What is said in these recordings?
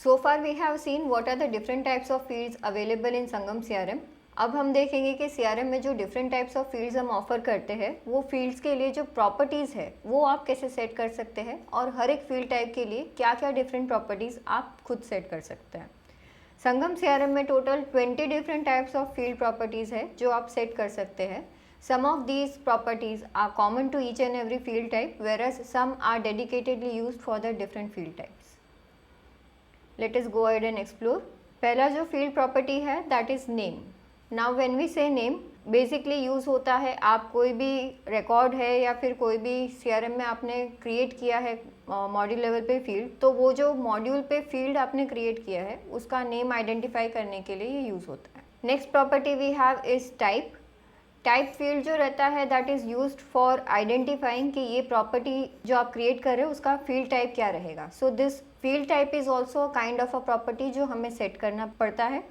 So far we have seen what are the different types of fields available in Sangam CRM. अब हम देखेंगे कि CRM में जो डिफरेंट टाइप्स ऑफ फील्ड्स हम ऑफर करते हैं वो फील्ड्स के लिए जो प्रॉपर्टीज़ है वो आप कैसे सेट कर सकते हैं और हर एक फील्ड टाइप के लिए क्या क्या डिफरेंट प्रॉपर्टीज़ आप खुद सेट कर सकते हैं. संगम CRM में total 20 different types of field properties है जो आप सेट कर सकते हैं. Some of these properties are common to each and every field type, whereas some are dedicatedly used for the different field types. Let us go ahead and explore. पहला जो field property है that is name. Now when we say name, basically use होता है आप कोई भी record है या फिर कोई भी CRM में आपने create किया है मॉड्यूल लेवल पे field, तो वो जो मॉड्यूल पे field आपने create किया है उसका name identify करने के लिए ये use होता है. Next property we have is type. Type field जो रहता है that is used for identifying कि ये प्रॉपर्टी जो आप क्रिएट कर रहे हो उसका फील्ड टाइप क्या रहेगा. So this field type is also kind of a property जो हमें सेट करना पड़ता है.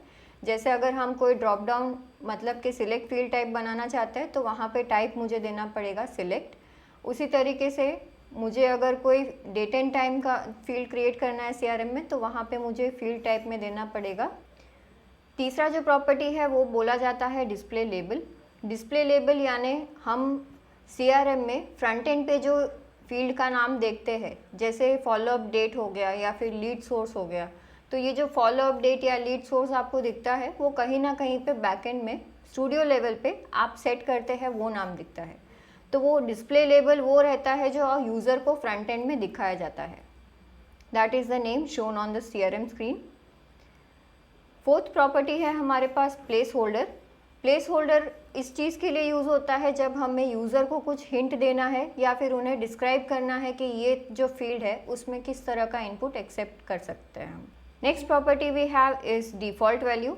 जैसे अगर हम कोई ड्रॉप डाउन मतलब कि सिलेक्ट फील्ड टाइप बनाना चाहते हैं तो वहाँ पे टाइप मुझे देना पड़ेगा सिलेक्ट. उसी तरीके से मुझे अगर कोई डेट एंड टाइम का फील्ड क्रिएट करना है CRM में तो वहाँ पे मुझे फील्ड टाइप में देना पड़ेगा. तीसरा जो प्रॉपर्टी है वो बोला जाता है डिस्प्ले लेबल. डिस्प्ले लेबल यानी हम CRM में फ्रंट एंड पे जो फील्ड का नाम देखते हैं जैसे फॉलो अप डेट हो गया या फिर लीड सोर्स हो गया, तो ये जो फॉलो अप डेट या लीड सोर्स आपको दिखता है वो कहीं ना कहीं पे बैक एंड में स्टूडियो लेवल पे आप सेट करते हैं वो नाम दिखता है. तो वो डिस्प्ले लेबल वो रहता है जो यूज़र को फ्रंट एंड में दिखाया जाता है. That is the name shown on the CRM screen. Fourth property है हमारे पास प्लेस होल्डर. प्लेस होल्डर इस चीज़ के लिए यूज़ होता है जब हमें यूज़र को कुछ हिंट देना है या फिर उन्हें डिस्क्राइब करना है कि ये जो फील्ड है उसमें किस तरह का इनपुट एक्सेप्ट कर सकते हैं हम. Next property we have is default value.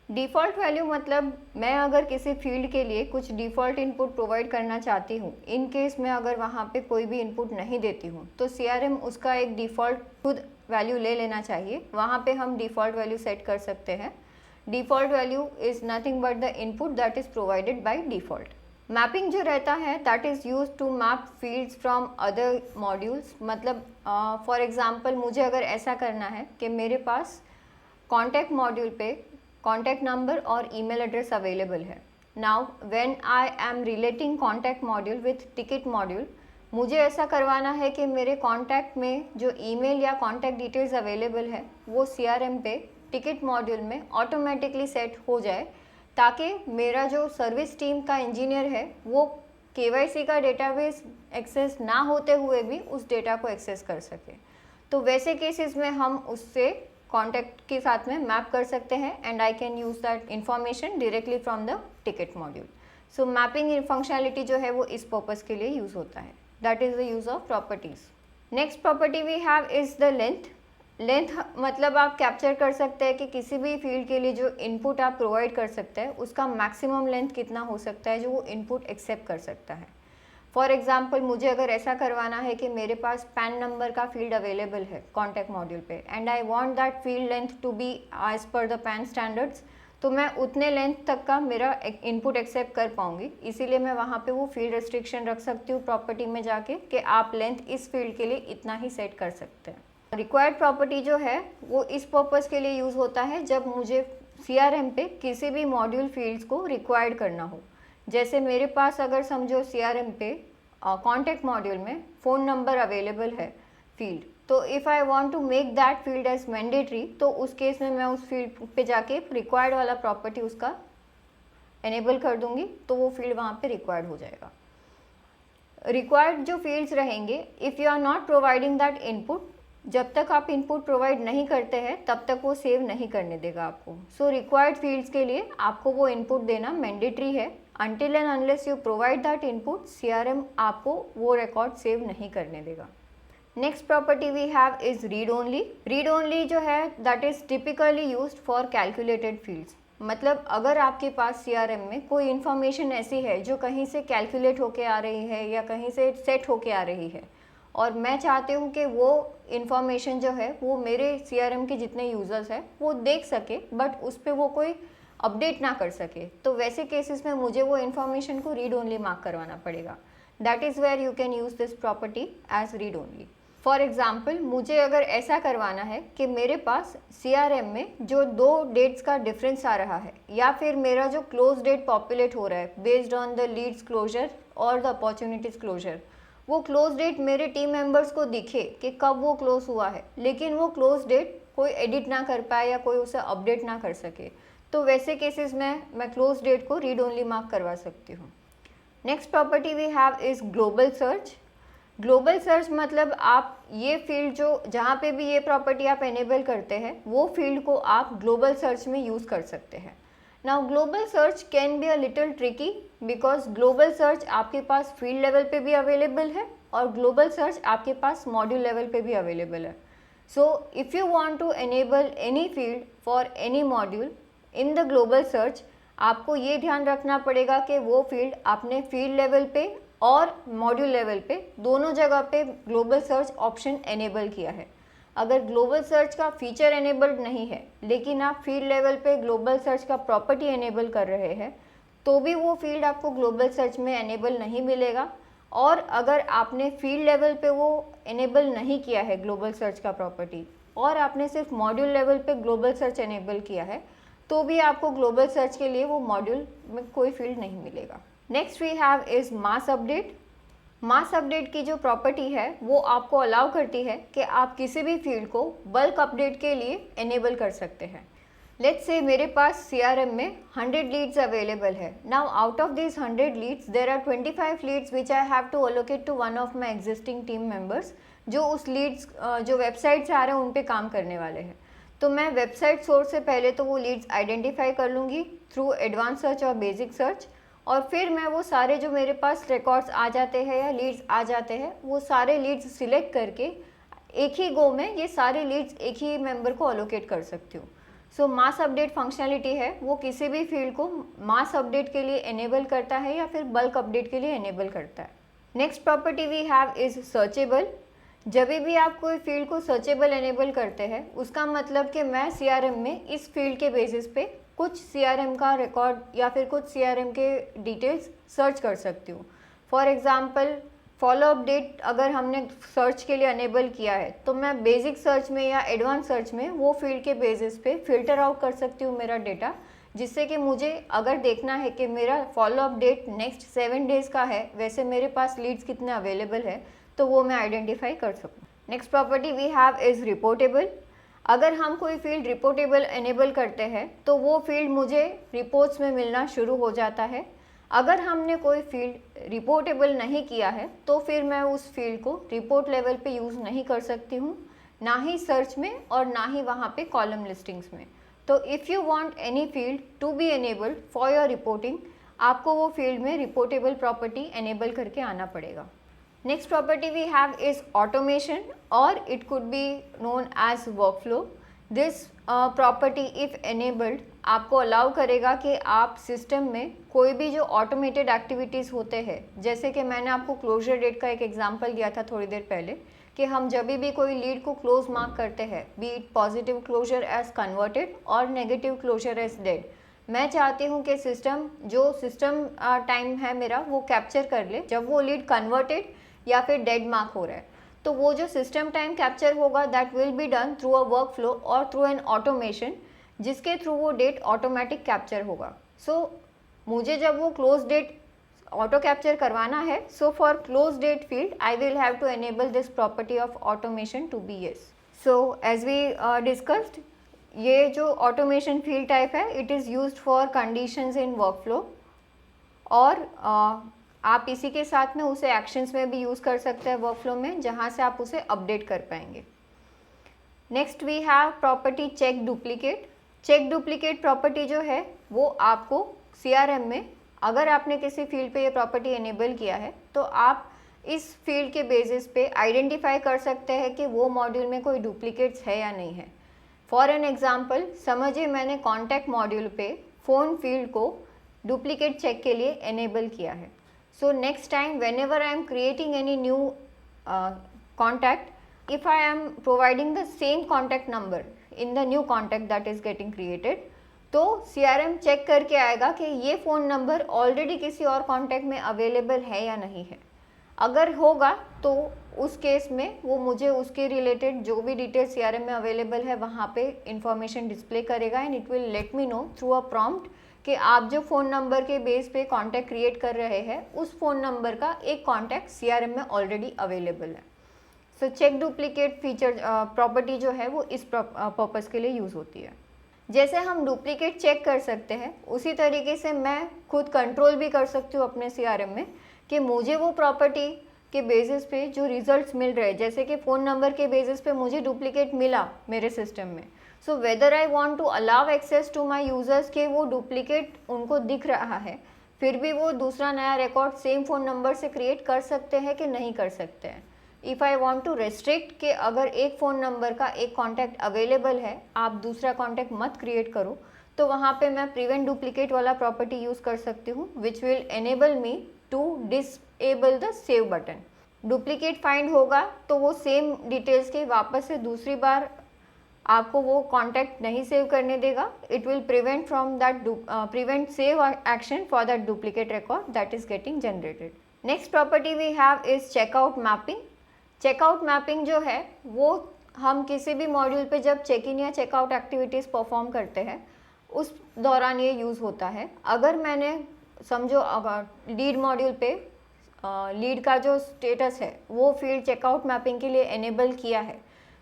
Default value मतलब मैं अगर किसी फील्ड के लिए कुछ डिफ़ॉल्ट इनपुट प्रोवाइड करना चाहती हूँ, इन केस मैं अगर वहाँ पे कोई भी इनपुट नहीं देती हूँ तो CRM उसका एक डिफ़ॉल्ट खुद वैल्यू ले लेना चाहिए. वहाँ पे हम डिफ़ॉल्ट वैल्यू सेट कर सकते हैं. Default value is nothing but the input that is provided by default. Mapping जो रहता है that is use to map fields from other modules. मतलब फॉर एग्जांपल मुझे अगर ऐसा करना है कि मेरे पास कॉन्टैक्ट मॉड्यूल पे कॉन्टैक्ट नंबर और ईमेल एड्रेस अवेलेबल है. Now when I am relating contact module with ticket module, मुझे ऐसा करवाना है कि मेरे कॉन्टैक्ट में जो ईमेल या कॉन्टैक्ट डिटेल्स अवेलेबल है वो CRM पे टिकट मॉड्यूल में ऑटोमेटिकली सेट हो जाए ताकि मेरा जो सर्विस टीम का इंजीनियर है वो KYC का डेटाबेस एक्सेस ना होते हुए भी उस डेटा को एक्सेस कर सके. तो वैसे केसेस में हम उससे कॉन्टैक्ट के साथ में मैप कर सकते हैं and I can use that information directly from the ticket module. So mapping functionality जो है वो इस पर्पज़ के लिए यूज़ होता है. That is the use of properties. Next property we have is the length. Length मतलब आप कैप्चर कर सकते हैं कि किसी भी फील्ड के लिए जो इनपुट आप प्रोवाइड कर सकते हैं उसका मैक्सिमम लेंथ कितना हो सकता है जो वो इनपुट एक्सेप्ट कर सकता है. फॉर एग्जांपल मुझे अगर ऐसा करवाना है कि मेरे पास पैन नंबर का फील्ड अवेलेबल है कॉन्टैक्ट मॉड्यूल पे and I want that field length to be as per the PAN standards, तो मैं उतने लेंथ तक का मेरा इनपुट एक्सेप्ट कर पाऊंगी. इसीलिए मैं वहाँ पे वो फील्ड रेस्ट्रिक्शन रख सकती हूँ प्रॉपर्टी में जाके कि आप लेंथ इस फील्ड के लिए इतना ही सेट कर सकते हैं. रिक्वायर्ड प्रॉपर्टी जो है वो इस पर्पज़ के लिए यूज़ होता है जब मुझे CRM पे किसी भी मॉड्यूल फील्ड्स को रिक्वायर्ड करना हो. जैसे मेरे पास अगर समझो CRM पे कॉन्टैक्ट मॉड्यूल में फ़ोन नंबर अवेलेबल है फील्ड, तो if I want to make that field as mandatory तो उस केस में मैं उस फील्ड पे जाके रिक्वायर्ड वाला प्रॉपर्टी उसका एनेबल कर दूंगी तो वो फील्ड वहाँ पे रिक्वायर्ड हो जाएगा. रिक्वायर्ड जो फील्ड्स रहेंगे if you are not providing that input, जब तक आप इनपुट प्रोवाइड नहीं करते हैं तब तक वो सेव नहीं करने देगा आपको. सो रिक्वायर्ड फील्ड्स के लिए आपको वो इनपुट देना मैंडेटरी है. Until and unless you provide that input CRM आपको वो रिकॉर्ड सेव नहीं करने देगा. Next property we have is read only. Read only जो है that is typically used for calculated fields. मतलब अगर आपके पास CRM में कोई इन्फॉर्मेशन ऐसी है जो कहीं से कैलकुलेट होके आ रही है या कहीं से सेट होके आ रही है और मैं चाहती हूँ कि वो इन्फॉर्मेशन जो है वो मेरे CRM के जितने यूज़र्स हैं वो देख सके बट उस पर वो कोई अपडेट ना कर सके, तो वैसे केसेस में मुझे वो इन्फॉर्मेशन को रीड ओनली मार्क करवाना पड़ेगा. That is where you can use this property as read only. For example मुझे अगर ऐसा करवाना है कि मेरे पास CRM में जो 2 डेट्स का डिफरेंस आ रहा है, या फिर मेरा जो क्लोज डेट पॉपुलेट हो रहा है based on the leads closure और द अपॉर्चुनिटीज़ क्लोजर, वो क्लोज डेट मेरे टीम मेंबर्स को दिखे कि कब वो क्लोज हुआ है, लेकिन वो क्लोज डेट कोई एडिट ना कर पाए या कोई उसे अपडेट ना कर सके, तो वैसे केसेस में मैं क्लोज डेट को रीड ओनली मार्क करवा सकती हूँ। Next property we have is global search. Global search मतलब आप ये फील्ड जो जहाँ पे भी ये प्रॉपर्टी आप एनेबल करते हैं वो फील्ड को आप ग्लोबल सर्च में यूज़ कर सकते हैं। Now global search can be a little tricky because global search आपके पास फील्ड लेवल पे भी अवेलेबल है और ग्लोबल सर्च आपके पास मॉड्यूल लेवल पे भी अवेलेबल है। So if you want to enable any field for any module in the global search, आपको ये ध्यान रखना पड़ेगा कि वो फील्ड आपने फील्ड लेवल पे और मॉड्यूल लेवल पे दोनों जगह पे ग्लोबल सर्च ऑप्शन एनेबल किया है। अगर ग्लोबल सर्च का फीचर एनेबल्ड नहीं है लेकिन आप फील्ड लेवल पे ग्लोबल सर्च का प्रॉपर्टी एनेबल कर रहे हैं, तो भी वो फील्ड आपको ग्लोबल सर्च में एनेबल नहीं मिलेगा। और अगर आपने फील्ड लेवल पे वो एनेबल नहीं किया है ग्लोबल सर्च का प्रॉपर्टी और आपने सिर्फ मॉड्यूल लेवल पे ग्लोबल सर्च एनेबल किया है, तो भी आपको ग्लोबल सर्च के लिए वो मॉड्यूल में कोई फील्ड नहीं मिलेगा। Next we have is mass update. Mass update की जो प्रॉपर्टी है वो आपको अलाउ करती है कि आप किसी भी फील्ड को बल्क अपडेट के लिए एनेबल कर सकते हैं। लेट्स से मेरे पास CRM में 100 लीड्स अवेलेबल है। Now out of this 100 leads there are 25 leads which I have to allocate to one of my existing team members, जो उस लीड्स जो वेबसाइट से आ रहे हैं उन पे काम करने वाले हैं। तो मैं वेबसाइट सोर्स से पहले तो वो लीड्स आइडेंटिफाई कर लूँगी थ्रू एडवांस सर्च और बेसिक सर्च, और फिर मैं वो सारे जो मेरे पास रिकॉर्ड्स आ जाते हैं या लीड्स आ जाते हैं वो सारे लीड्स सिलेक्ट करके एक ही गो में ये सारे लीड्स एक ही मेंबर को अलोकेट कर सकती हूँ। सो मास अपडेट फंक्शनलिटी है वो किसी भी फील्ड को मास अपडेट के लिए एनेबल करता है या फिर बल्क अपडेट के लिए एनेबल करता है। Next property we have is searchable. जब भी आप कोई फील्ड को सर्चेबल एनेबल करते हैं उसका मतलब कि मैं CRM में इस फील्ड के बेसिस पे कुछ CRM का रिकॉर्ड या फिर कुछ CRM के डिटेल्स सर्च कर सकती हूँ। For example follow up date अगर हमने सर्च के लिए अनेबल किया है तो मैं बेसिक सर्च में या एडवांस सर्च में वो फील्ड के बेसिस पे फिल्टर आउट कर सकती हूँ मेरा डेटा, जिससे कि मुझे अगर देखना है कि मेरा follow up date next 7 days का है, वैसे मेरे पास लीड्स कितने अवेलेबल है तो वो मैं आइडेंटिफाई कर सकूँ। Next property we have is reportable. अगर हम कोई फील्ड रिपोर्टेबल एनेबल करते हैं तो वो फील्ड मुझे रिपोर्ट्स में मिलना शुरू हो जाता है। अगर हमने कोई फील्ड रिपोर्टेबल नहीं किया है तो फिर मैं उस फील्ड को रिपोर्ट लेवल पे यूज़ नहीं कर सकती हूँ, ना ही सर्च में और ना ही वहाँ पे कॉलम लिस्टिंग्स में। तो if you want any field to be enabled for your reporting, आपको वो फील्ड में रिपोर्टेबल प्रॉपर्टी एनेबल करके आना पड़ेगा। Next property we have is automation, or it could be known as workflow. This property if enabled आपको allow करेगा कि आप सिस्टम में कोई भी जो ऑटोमेटेड एक्टिविटीज़ होते हैं, जैसे कि मैंने आपको क्लोजर डेट का एक एग्जांपल दिया था थोड़ी देर पहले कि हम जब भी कोई लीड को क्लोज मार्क करते हैं, be it positive closure as converted और नेगेटिव क्लोजर एज डेड, मैं चाहती हूँ कि सिस्टम जो सिस्टम टाइम है मेरा वो कैप्चर कर ले जब वो लीड कन्वर्टेड या फिर डेड मार्क हो रहा है। तो वो जो सिस्टम टाइम कैप्चर होगा that will be done through a work flow और थ्रू एन ऑटोमेशन, जिसके थ्रू वो डेट ऑटोमेटिक कैप्चर होगा। सो मुझे जब वो क्लोज डेट ऑटो कैप्चर करवाना है, so for close date field I will have to enable this property of automation to be yes. So as we discussed, ये जो ऑटोमेशन फील्ड टाइप है it is used for conditions in work flow, और आप इसी के साथ में उसे एक्शंस में भी यूज़ कर सकते हैं वर्कफ्लो में, जहाँ से आप उसे अपडेट कर पाएंगे। Next we have property check duplicate. Check duplicate property जो है वो आपको CRM में अगर आपने किसी फील्ड पे ये प्रॉपर्टी एनेबल किया है तो आप इस फील्ड के बेसिस पे आइडेंटिफाई कर सकते हैं कि वो मॉड्यूल में कोई डुप्लीकेट्स है या नहीं है। फॉर एन एग्जाम्पल समझिए मैंने कॉन्टैक्ट मॉड्यूल पे फ़ोन फील्ड को डुप्लीकेट चेक के लिए एनेबल किया है। So next time whenever I am creating any new contact, if I am providing the same contact number in the new contact that is getting created, तो CRM check करके आएगा कि ये phone number already किसी और contact में available है या नहीं है। अगर होगा तो उस केस में वो मुझे उसके रिलेटेड जो भी डिटेल सीआरएम में अवेलेबल है वहाँ पे इंफॉर्मेशन डिस्प्ले करेगा and it will let me know through a prompt कि आप जो फ़ोन नंबर के बेस पे कॉन्टैक्ट क्रिएट कर रहे हैं उस फ़ोन नंबर का एक कॉन्टैक्ट सीआरएम में ऑलरेडी अवेलेबल है। So check duplicate feature property जो है वो इस पर्पज़ के लिए यूज़ होती है। जैसे हम डुप्लीकेट चेक कर सकते हैं उसी तरीके से मैं खुद कंट्रोल भी कर सकती हूँ अपने सीआरएम में कि मुझे वो प्रॉपर्टी के बेसिस पे जो रिजल्ट्स मिल रहे हैं, जैसे कि फ़ोन नंबर के बेसिस पे मुझे डुप्लीकेट मिला मेरे सिस्टम में, so whether I want to allow access to my users के वो डुप्लीकेट उनको दिख रहा है, फिर भी वो दूसरा नया रिकॉर्ड सेम फ़ोन नंबर से क्रिएट कर सकते हैं कि नहीं कर सकते हैं। If I want to restrict कि अगर एक फ़ोन नंबर का एक कॉन्टैक्ट अवेलेबल है, आप दूसरा कॉन्टैक्ट मत क्रिएट करो, तो वहाँ पे मैं प्रिवेंट डुप्लीकेट वाला प्रॉपर्टी यूज़ कर सकती हूँ which will enable me to disable the save button. Duplicate find होगा तो वो सेम डिटेल्स के वापस से दूसरी बार आपको वो कॉन्टैक्ट नहीं सेव करने देगा। It will prevent from that prevent save action for that duplicate record that is getting generated. Next property we have is checkout mapping. Checkout mapping जो है वो हम किसी भी मॉड्यूल पे जब चेक इन या चेकआउट एक्टिविटीज़ परफॉर्म करते हैं उस दौरान ये यूज़ होता है। अगर मैंने समझो लीड मॉड्यूल पे लीड का जो स्टेटस है वो फील्ड चेकआउट मैपिंग के लिए एनेबल किया है,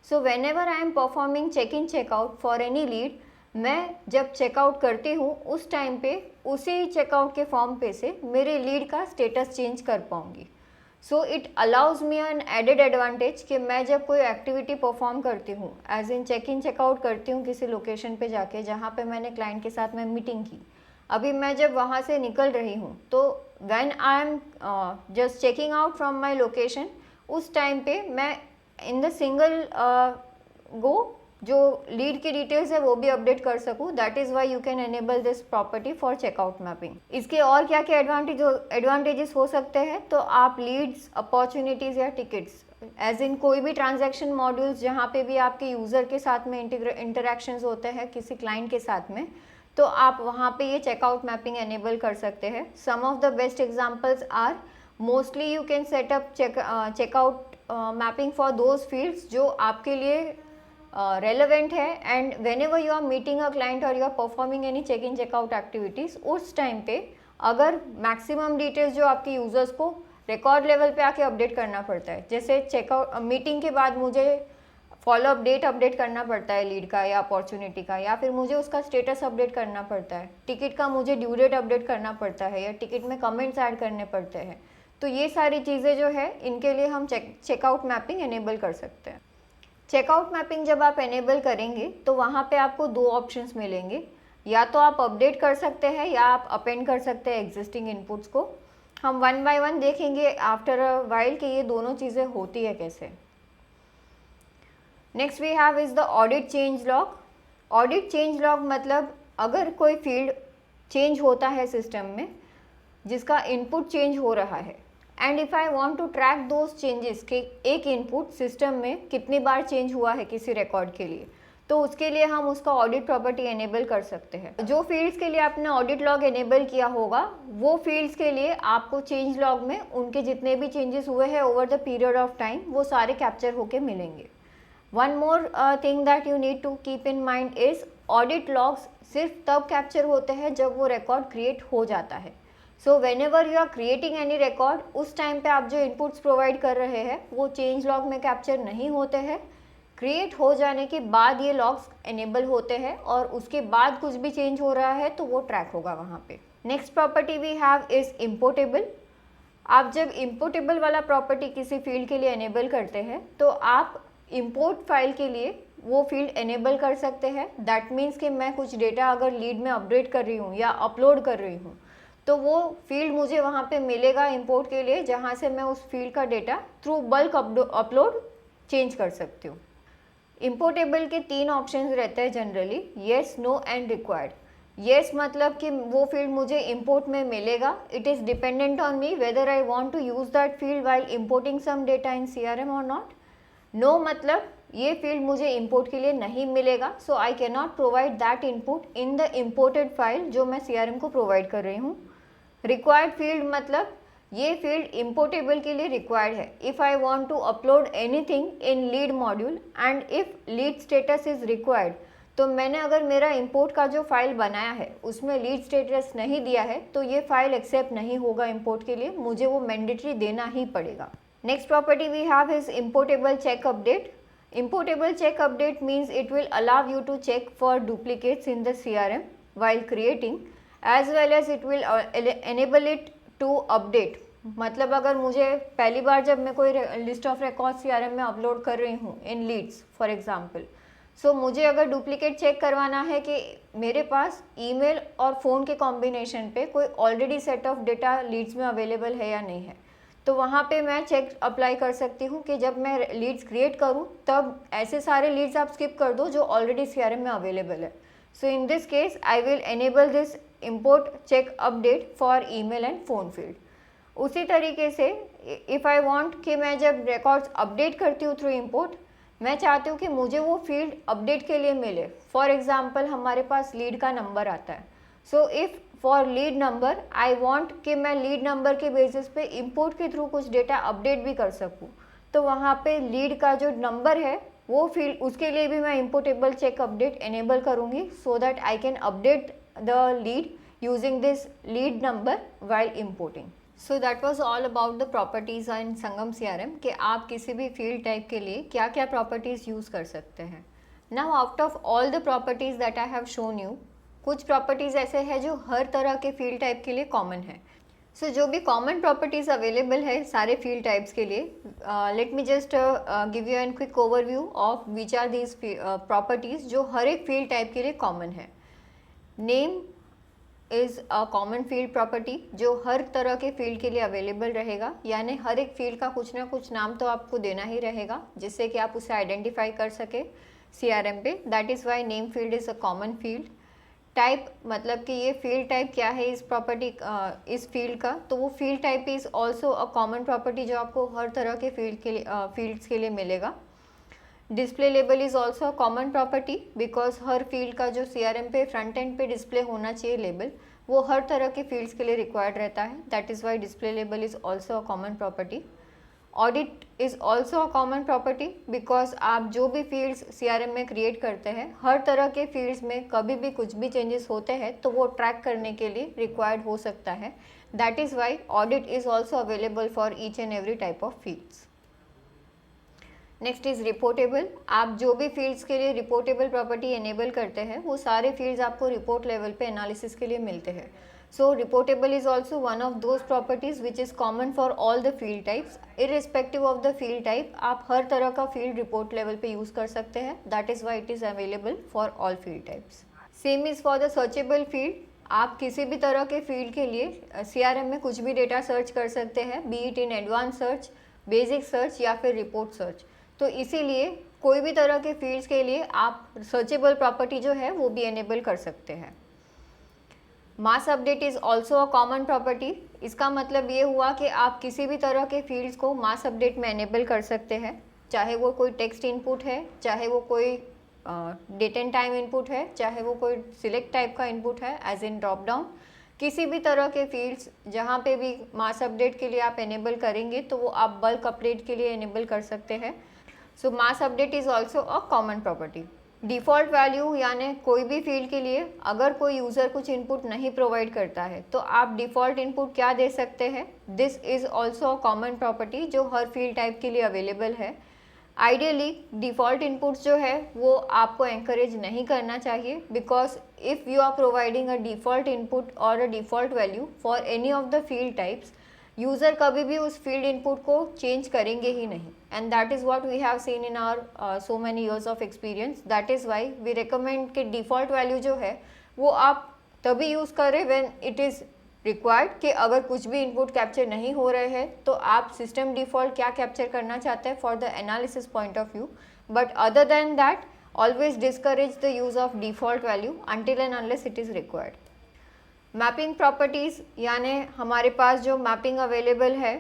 so whenever I am performing check in checkout for any lead, मैं जब चेकआउट करती हूँ उस टाइम पे उसी चेकआउट के फॉर्म पे से मेरे लीड का स्टेटस चेंज कर पाऊँगी। So it allows me an added advantage कि मैं जब कोई एक्टिविटी परफॉर्म करती हूँ, as in check in checkout करती हूँ किसी लोकेशन पे जाके जहाँ पे मैंने क्लाइंट के साथ में मीटिंग की, अभी मैं जब वहाँ से निकल रही हूँ तो when I am just checking out from my location, उस टाइम पे मैं इन द सिंगल गो जो लीड की डिटेल्स है वो भी अपडेट कर सकूँ। That is why you can enable this property for checkout mapping. इसके और क्या क्या एडवांटेजेस हो सकते हैं, तो आप लीड्स, अपॉर्चुनिटीज़ या टिकट्स, एज इन कोई भी ट्रांजैक्शन मॉड्यूल्स जहाँ पे भी आपके यूज़र के साथ में इंटरेक्शंस होते हैं किसी क्लाइंट के साथ में, तो आप वहाँ पे ये चेकआउट मैपिंग एनेबल कर सकते हैं। Some of the best examples are mostly you can set up checkout mapping for those fields जो आपके लिए रेलेवेंट है, and whenever you are meeting a client और you are performing any check in checkout activities, उस time पे अगर maximum details जो आपके यूज़र्स को रिकॉर्ड लेवल पे आके अपडेट करना पड़ता है, जैसे चेकआउट मीटिंग के बाद मुझे फॉलो अप डेट अपडेट करना पड़ता है लीड का या अपॉर्चुनिटी का, या फिर मुझे उसका स्टेटस अपडेट करना पड़ता है, टिकट का मुझे ड्यू डेट अपडेट करना पड़ता है, या टिकट में कमेंट्स ऐड करने पड़ते हैं, तो ये सारी चीज़ें जो है इनके लिए हम चेकआउट मैपिंग एनेबल कर सकते हैं। चेकआउट मैपिंग जब आप एनेबल करेंगे तो वहाँ पे आपको दो ऑप्शंस मिलेंगे, या तो आप अपडेट कर सकते हैं या आप अपेंड कर सकते हैं एग्जिस्टिंग इनपुट्स को। हम वन बाय वन देखेंगे आफ्टर अ वाइल कि ये दोनों चीज़ें होती है कैसे। Next we have is the audit change log. Audit change log मतलब अगर कोई फील्ड चेंज होता है सिस्टम में जिसका इनपुट चेंज हो रहा है, and if I want to track those changes कि एक इनपुट सिस्टम में कितनी बार चेंज हुआ है किसी रिकॉर्ड के लिए, तो उसके लिए हम उसका ऑडिट प्रॉपर्टी एनेबल कर सकते हैं। जो फील्ड्स के लिए आपने ऑडिट लॉग एनेबल किया होगा वो फील्ड्स के लिए आपको चेंज लॉग में उनके जितने भी चेंजेस हुए हैं over the period of time वो सारे कैप्चर होके मिलेंगे। One more thing that you need to keep in mind is audit logs सिर्फ तब कैप्चर होते हैं जब वो रिकॉर्ड क्रिएट हो जाता है। So whenever you are creating any record, उस टाइम पे आप जो इनपुट्स प्रोवाइड कर रहे हैं वो चेंज लॉग में कैप्चर नहीं होते हैं। क्रिएट हो जाने के बाद ये लॉग्स एनेबल होते हैं और उसके बाद कुछ भी चेंज हो रहा है तो वो ट्रैक होगा वहाँ पे। Next property we have is importable. आप जब इम्पोर्टेबल वाला प्रॉपर्टी किसी फील्ड के लिए एनेबल करते हैं तो आप इम्पोर्ट फाइल के लिए वो फील्ड एनेबल कर सकते हैं। दैट मीन्स कि मैं कुछ डेटा अगर लीड में अपडेट कर रही हूँ या अपलोड कर रही हूँ तो वो फील्ड मुझे वहाँ पे मिलेगा इंपोर्ट के लिए, जहाँ से मैं उस फील्ड का data through bulk upload change कर सकती हूँ। इम्पोर्टेबल के तीन ऑप्शंस रहते हैं generally, yes, no and required. Yes मतलब कि वो फील्ड मुझे इंपोर्ट में मिलेगा, it is dependent on me whether I want to use that field while importing some data in CRM और नॉट। नो मतलब ये फील्ड मुझे इंपोर्ट के लिए नहीं मिलेगा, so I can not provide that input in the imported file जो मैं सीआरएम को प्रोवाइड कर रही हूँ। रिक्वायर्ड फील्ड मतलब ये फील्ड इम्पोर्टेबल के लिए रिक्वायर्ड है। If I want to upload anything in lead module and if lead status is required, तो मैंने अगर मेरा इंपोर्ट का जो फाइल बनाया है उसमें लीड स्टेटस नहीं दिया है तो ये फाइल एक्सेप्ट नहीं होगा इंपोर्ट के लिए, मुझे वो मैंडेटरी देना ही पड़ेगा। Next property we have is importable check update. Importable check update means it will allow you to check for duplicates in the CRM while creating, as well as it will enable it to update। मतलब अगर मुझे पहली बार जब मैं कोई list of record CRM में upload कर रही हूँ in leads for example, so मुझे अगर डुप्लीकेट चेक करवाना है कि मेरे पास ईमेल और फ़ोन के कॉम्बिनेशन पे कोई already set of data leads में अवेलेबल है या नहीं है, तो वहाँ पे मैं चेक अप्लाई कर सकती हूँ कि जब मैं लीड्स क्रिएट करूँ तब ऐसे सारे लीड्स आप स्किप कर दो जो ऑलरेडी CRM में अवेलेबल है। So in this case I will enable this import check update for email and phone field. उसी तरीके से इफ़ आई वांट कि मैं जब रिकॉर्ड्स अपडेट करती हूँ थ्रू इम्पोर्ट, मैं चाहती हूँ कि मुझे वो फील्ड अपडेट के लिए मिले। फॉर एग्जाम्पल हमारे पास लीड का नंबर आता है, so if for lead number I want कि मैं लीड नंबर के बेसिस पे इंपोर्ट के थ्रू कुछ डेटा अपडेट भी कर सकूं, तो वहाँ पे लीड का जो नंबर है वो फील्ड, उसके लिए भी मैं इम्पोर्टेबल चेक अपडेट एनेबल करूँगी so that I can update the lead using this lead number while importing. So that was all about the properties in Sangam CRM कि आप किसी भी फील्ड टाइप के लिए क्या क्या प्रॉपर्टीज़ यूज़ कर सकते हैं। Now out of all the properties that I have shown you, कुछ प्रॉपर्टीज़ ऐसे हैं जो हर तरह के फील्ड टाइप के लिए कॉमन है। सो जो भी कॉमन प्रॉपर्टीज़ अवेलेबल है सारे फील्ड टाइप्स के लिए, let me just give you an quick overview of which are these properties जो हर एक फील्ड टाइप के लिए कॉमन है। Name is a common field property जो हर तरह के फील्ड के लिए अवेलेबल रहेगा, यानी हर एक फील्ड का कुछ ना कुछ नाम तो आपको देना ही रहेगा जिससे कि आप उसे आइडेंटिफाई कर सके CRM पे। That is why name field is a common field. Type मतलब कि ये फील्ड टाइप क्या है इस प्रॉपर्टी इस फील्ड का, तो वो field type is also a common property जो आपको हर तरह के फील्ड के लिए फील्ड्स के लिए मिलेगा। Display label is also a common property because her field का जो CRM पे फ्रंट एंड पे डिस्प्ले होना चाहिए लेबल, वो हर तरह के फील्ड्स के लिए रिक्वायर्ड रहता है। That is Y display label is also a common property. Audit is also a common property because आप जो भी फील्ड्स CRM में क्रिएट करते हैं, हर तरह के फील्ड्स में कभी भी कुछ भी चेंजेस होते हैं तो वो ट्रैक करने के लिए रिक्वायर्ड हो सकता है। That is Y audit is also available for each and every type of fields. Next is reportable. आप जो भी फील्ड्स के लिए रिपोर्टेबल प्रॉपर्टी एनेबल करते हैं वो सारे फील्ड्स आपको रिपोर्ट लेवल पे एनालिसिस के लिए मिलते हैं। So reportable is also one of those properties which is common for all the field types. Irrespective of the field type, आप हर तरह का field report level पे use कर सकते हैं. That is why it is available for all field types. Same is for the searchable field. आप किसी भी तरह के field के लिए CRM में कुछ भी डेटा सर्च कर सकते हैं, be it in advanced search, basic search या फिर report search. तो इसीलिए कोई भी तरह के fields के लिए आप searchable property जो है वो भी enable कर सकते हैं। Mass update is also a common property. इसका मतलब ये हुआ कि आप किसी भी तरह के फील्ड्स को मास अपडेट में एनेबल कर सकते हैं, चाहे वो कोई टेक्स्ट इनपुट है, चाहे वो कोई डेट एंड टाइम इनपुट है, चाहे वो कोई सिलेक्ट टाइप का इनपुट है एज इन ड्रॉप डाउन। किसी भी तरह के फील्ड्स जहाँ पे भी मास अपडेट के लिए आप एनेबल करेंगे तो वो आप बल्क अपडेट के लिए एनेबल कर सकते हैं। So mass update is also a common property. Default value यानी कोई भी फील्ड के लिए अगर कोई यूज़र कुछ इनपुट नहीं प्रोवाइड करता है तो आप डिफ़ॉल्ट इनपुट क्या दे सकते हैं। This is also a common property जो हर फील्ड टाइप के लिए अवेलेबल है। आइडियली डिफ़ॉल्ट इनपुट्स जो है वो आपको एंकरेज नहीं करना चाहिए because if you are providing a default input और a default value for any of the field types, user कभी भी उस फील्ड इनपुट को चेंज करेंगे ही नहीं। And that is what we have seen in our so many years of experience. That is why we recommend कि default value जो है वो आप तभी यूज़ करें व्हेन इट इज़ रिक्वायर्ड, कि अगर कुछ भी इनपुट कैप्चर नहीं हो रहे हैं तो आप सिस्टम डिफ़ॉल्ट क्या कैप्चर करना चाहते हैं for the analysis point of view. But other than that always discourage the use of default value until and unless it is required. Mapping properties यानी हमारे पास जो मैपिंग अवेलेबल है,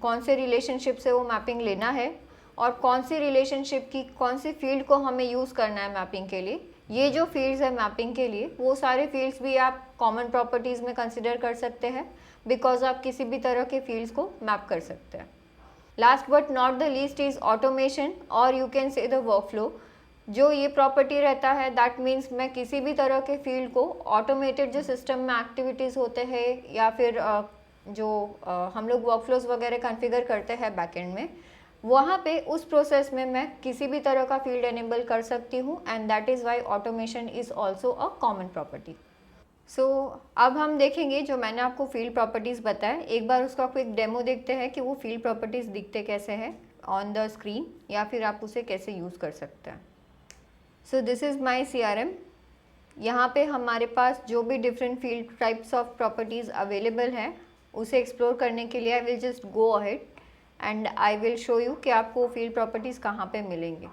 कौन से रिलेशनशिप से वो मैपिंग लेना है और कौन सी रिलेशनशिप की कौन सी फील्ड को हमें यूज़ करना है मैपिंग के लिए। ये जो फील्ड्स है मैपिंग के लिए वो सारे फील्ड्स भी आप कॉमन प्रॉपर्टीज़ में कंसिडर कर सकते हैं। बिकॉज आप किसी भी तरह के फील्ड्स को मैप कर सकते हैं। Last but not the least is automation और you can say the workflow. जो ये प्रॉपर्टी रहता है दैट मीन्स मैं किसी भी तरह के फील्ड को ऑटोमेटेड जो सिस्टम में एक्टिविटीज़ होते हैं या फिर जो हम लोग वर्कफ्लोज वगैरह कॉन्फ़िगर करते हैं बैकएंड में, वहाँ पे उस प्रोसेस में मैं किसी भी तरह का फील्ड एनेबल कर सकती हूँ and that is why automation is also a common property. So अब हम देखेंगे जो मैंने आपको फील्ड प्रॉपर्टीज़ बताया, एक बार उसका क्विक डेमो देखते हैं कि वो फील्ड प्रॉपर्टीज़ दिखते कैसे हैं ऑन द स्क्रीन या फिर आप उसे कैसे यूज़ कर सकते हैं। So this is my CRM। यहाँ पे हमारे पास जो भी different field types of properties available हैं उसे एक्सप्लोर करने के लिए I will just go ahead and I will show you कि आपको फील्ड प्रॉपर्टीज़ कहाँ पे मिलेंगे।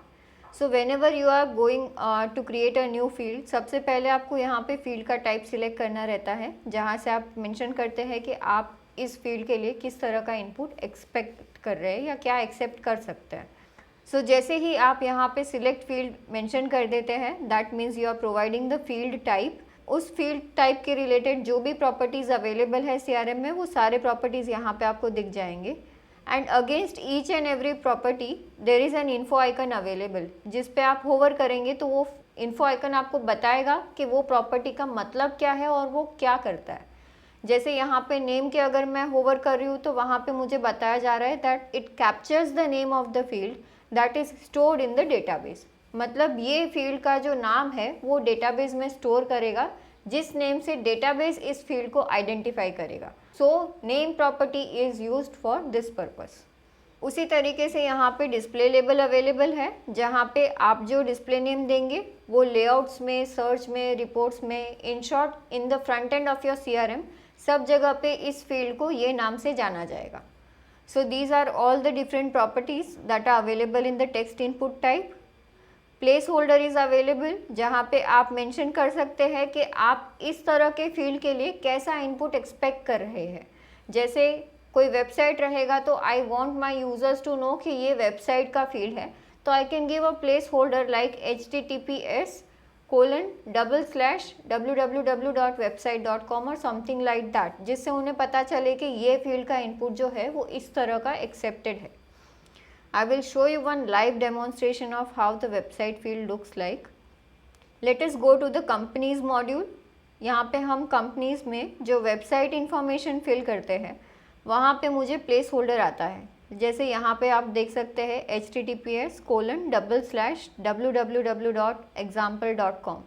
So whenever you are going to create a new field, सबसे पहले आपको यहाँ पे फील्ड का टाइप सिलेक्ट करना रहता है, जहाँ से आप मेंशन करते हैं कि आप इस फील्ड के लिए किस तरह का इनपुट एक्सपेक्ट कर रहे हैं या क्या एक्सेप्ट कर सकते हैं। सो जैसे ही आप यहाँ पे सिलेक्ट फील्ड मेंशन कर देते हैं that means you are providing the field type. उस फील्ड टाइप के रिलेटेड जो भी प्रॉपर्टीज़ अवेलेबल है CRM में वो सारे प्रॉपर्टीज़ यहाँ पे आपको दिख जाएंगे and against each and every property there is an info icon available, जिस पे आप होवर करेंगे तो वो इन्फो आइकन आपको बताएगा कि वो प्रॉपर्टी का मतलब क्या है और वो क्या करता है। जैसे यहाँ पे नेम के अगर मैं होवर कर रही हूँ तो वहाँ पे मुझे बताया जा रहा है that it captures the name of the field that is stored in the database. मतलब ये फील्ड का जो नाम है वो डेटाबेस में स्टोर करेगा जिस नेम से डेटाबेस इस फील्ड को आइडेंटिफाई करेगा। So name property is used for this purpose. उसी तरीके से यहाँ पे डिस्प्ले लेबल अवेलेबल है, जहाँ पे आप जो डिस्प्ले नेम देंगे वो लेआउट्स में, सर्च में, रिपोर्ट्स में, in short in the front end of your CRM सब जगह पे इस फील्ड को ये नाम से जाना जाएगा। So these are all the different properties that are available in the text input type. Placeholder is available, जहाँ पे आप मेंशन कर सकते हैं कि आप इस तरह के फील्ड के लिए कैसा इनपुट एक्सपेक्ट कर रहे हैं। जैसे कोई वेबसाइट रहेगा तो I want my users to know कि ये वेबसाइट का फील्ड है, तो I can give a place holder like https://www.website.com और समथिंग लाइक दैट, जिससे उन्हें पता चले कि ये फील्ड का इनपुट जो है वो इस तरह का एक्सेप्टेड है। I will show you one live demonstration of how the website field looks like. Let us go to the companies module. यहाँ पे हम कंपनीज में जो वेबसाइट इंफॉर्मेशन फिल करते हैं वहाँ पे मुझे प्लेस होल्डर आता है। जैसे यहाँ पे आप देख सकते हैं https://www.example.com।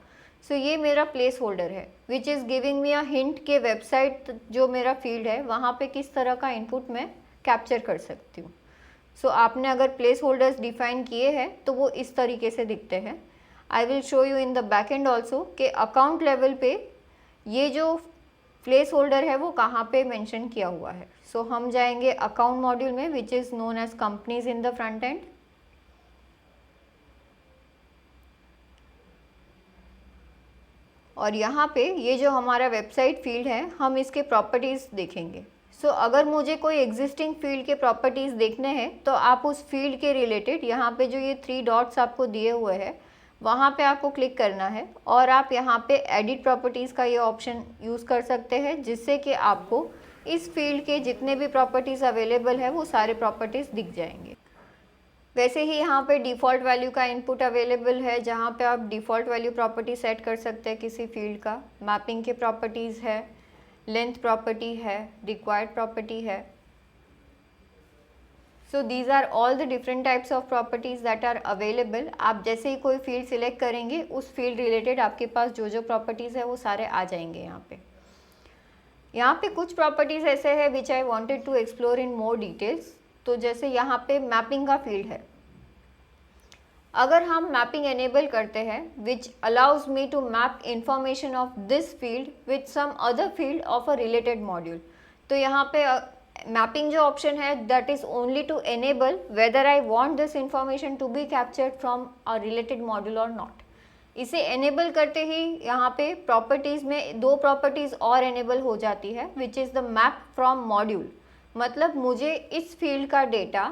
सो ये मेरा प्लेस होल्डर है which is giving me a hint के वेबसाइट जो मेरा फील्ड है वहाँ पे किस तरह का इनपुट मैं कैप्चर कर सकती हूँ। सो आपने अगर प्लेस होल्डर्स डिफाइन किए हैं तो वो इस तरीके से दिखते हैं। आई will show you in the back and also कि अकाउंट लेवल पे ये जो प्लेस होल्डर है वो कहाँ पे मेंशन किया हुआ है। सो हम जाएंगे अकाउंट मॉड्यूल में which is known as companies in the front end. और यहाँ पे ये जो हमारा वेबसाइट फील्ड है हम इसके प्रॉपर्टीज़ देखेंगे। सो अगर मुझे कोई एग्जिस्टिंग फील्ड के प्रॉपर्टीज़ देखने हैं तो आप उस फील्ड के रिलेटेड यहाँ पे जो ये 3 डॉट्स आपको दिए हुए हैं वहाँ पे आपको क्लिक करना है और आप यहाँ पे एडिट प्रॉपर्टीज़ का ये ऑप्शन यूज़ कर सकते हैं, जिससे कि आपको इस फील्ड के जितने भी प्रॉपर्टीज़ अवेलेबल है वो सारे प्रॉपर्टीज़ दिख जाएंगे। वैसे ही यहाँ पे डिफ़ॉल्ट वैल्यू का इनपुट अवेलेबल है, जहाँ पे आप डिफ़ॉल्ट वैल्यू प्रॉपर्टी सेट कर सकते हैं किसी फील्ड का। मैपिंग के प्रॉपर्टीज़ है, लेंथ प्रॉपर्टी है, रिक्वायर्ड प्रॉपर्टी है। So these are all the different types of properties that are available. आप जैसे ही कोई फील्ड सिलेक्ट करेंगे उस फील्ड रिलेटेड आपके पास जो जो प्रॉपर्टीज़ है वो सारे आ जाएंगे यहाँ पे। यहाँ पे कुछ प्रॉपर्टीज़ ऐसे हैं which I wanted to explore in more details. तो जैसे यहाँ पे मैपिंग का फील्ड है, अगर हम मैपिंग एनेबल करते हैं which allows me to map information of this field with some other field of a related module, तो यहाँ पे मैपिंग जो ऑप्शन है that is only to enable whether I want this information to be captured from a related module और not. इसे enable करते ही यहाँ पे प्रॉपर्टीज़ में 2 प्रॉपर्टीज़ और एनेबल हो जाती है which is the map from module. मतलब मुझे इस फील्ड का डेटा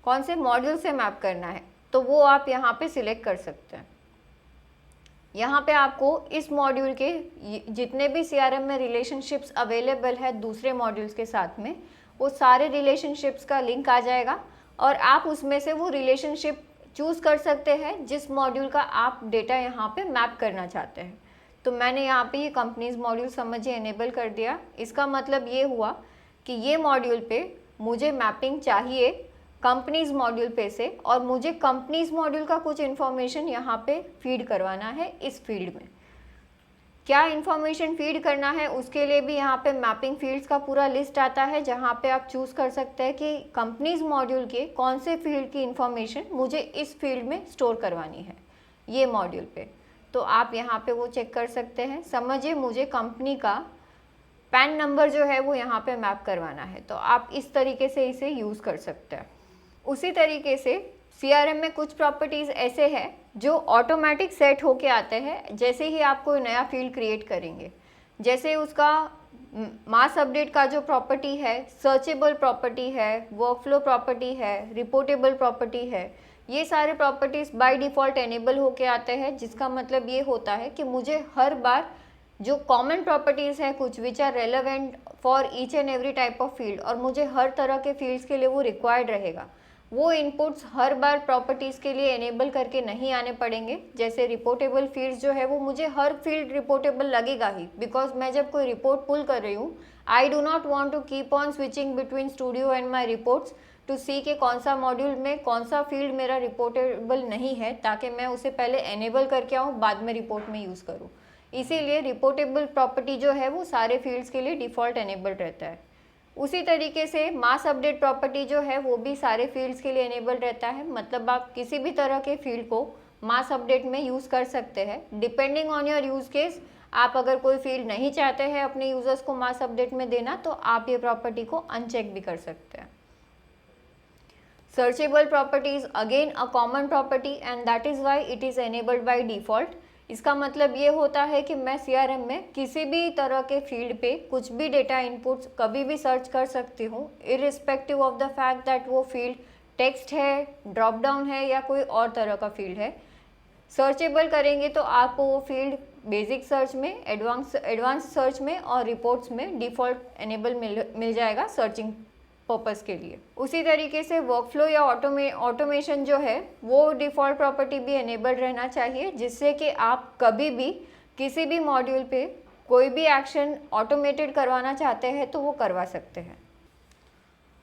कौन से मॉड्यूल से मैप करना है तो वो आप यहाँ पे सिलेक्ट कर सकते हैं। यहाँ पे आपको इस मॉड्यूल के जितने भी CRM में रिलेशनशिप्स अवेलेबल है दूसरे मॉड्यूल्स के साथ में, वो सारे रिलेशनशिप्स का लिंक आ जाएगा और आप उसमें से वो रिलेशनशिप चूज़ कर सकते हैं जिस मॉड्यूल का आप डेटा यहाँ पे मैप करना चाहते हैं। तो मैंने यहाँ पे ये कंपनीज मॉड्यूल समझिए इनेबल कर दिया। इसका मतलब ये हुआ कि ये मॉड्यूल पे मुझे मैपिंग चाहिए कंपनीज मॉड्यूल पे से, और मुझे कंपनीज मॉड्यूल का कुछ इन्फॉर्मेशन यहाँ पे फीड करवाना है इस फील्ड में। क्या इन्फॉर्मेशन फीड करना है उसके लिए भी यहाँ पे मैपिंग फील्ड्स का पूरा लिस्ट आता है, जहाँ पे आप चूज़ कर सकते हैं कि कंपनीज मॉड्यूल के कौन से फील्ड की इन्फॉर्मेशन मुझे इस फील्ड में स्टोर करवानी है ये मॉड्यूल पे। तो आप यहाँ पे वो चेक कर सकते हैं। समझिए मुझे कंपनी का पैन नंबर जो है वो यहाँ पे मैप करवाना है, तो आप इस तरीके से इसे यूज़ कर सकते हैं। उसी तरीके से CRM में कुछ प्रॉपर्टीज़ ऐसे हैं जो ऑटोमेटिक सेट होके आते हैं जैसे ही आप कोई नया फील्ड क्रिएट करेंगे। जैसे उसका मास अपडेट का जो प्रॉपर्टी है, सर्चेबल प्रॉपर्टी है, वर्कफ्लो प्रॉपर्टी है, रिपोर्टेबल प्रॉपर्टी है, ये सारे प्रॉपर्टीज़ बाय डिफ़ॉल्ट एनेबल होके आते हैं, जिसका मतलब ये होता है कि मुझे हर बार जो कॉमन प्रॉपर्टीज़ हैं कुछ which are relevant for each and every type of field, और मुझे हर तरह के फील्ड्स के लिए वो रिक्वायर्ड रहेगा, वो इनपुट्स हर बार प्रॉपर्टीज़ के लिए एनेबल करके नहीं आने पड़ेंगे। जैसे रिपोर्टेबल फील्ड्स जो है वो मुझे हर फील्ड रिपोर्टेबल लगेगा ही, बिकॉज मैं जब कोई रिपोर्ट पुल कर रही हूँ, I do not want to keep on switching between studio and my reports to see के कौन सा मॉड्यूल में कौन सा फील्ड मेरा रिपोर्टेबल नहीं है, ताकि मैं उसे पहले एनेबल करके आऊँ बाद में रिपोर्ट में यूज़ करूँ। इसीलिए रिपोर्टेबल प्रॉपर्टी जो है वो सारे फील्ड्स के लिए डिफ़ॉल्ट एनेबल्ड रहता है। उसी तरीके से मास अपडेट प्रॉपर्टी जो है वो भी सारे फील्ड्स के लिए एनेबल्ड रहता है, मतलब आप किसी भी तरह के फील्ड को मास अपडेट में यूज़ कर सकते हैं depending on your use case. आप अगर कोई फील्ड नहीं चाहते हैं अपने यूज़र्स को मास अपडेट में देना, तो आप ये प्रॉपर्टी को अनचेक भी कर सकते हैं। Searchable property is again a common property and that is why it is enabled by default. इसका मतलब ये होता है कि मैं CRM में किसी भी तरह के फील्ड पे कुछ भी डेटा इनपुट्स कभी भी सर्च कर सकती हूँ, irrespective of the fact that वो फील्ड टेक्स्ट है, ड्रॉप डाउन है या कोई और तरह का फील्ड है। सर्चेबल करेंगे तो आपको वो फील्ड बेसिक सर्च में, एडवांस सर्च में और रिपोर्ट्स में डिफ़ॉल्ट एनेबल मिल जाएगा सर्चिंग पर्पस के लिए। उसी तरीके से वर्कफ्लो या ऑटोमेशन जो है वो डिफ़ॉल्ट प्रॉपर्टी भी एनेबल्ड रहना चाहिए, जिससे कि आप कभी भी किसी भी मॉड्यूल पे कोई भी एक्शन ऑटोमेटेड करवाना चाहते हैं तो वो करवा सकते हैं।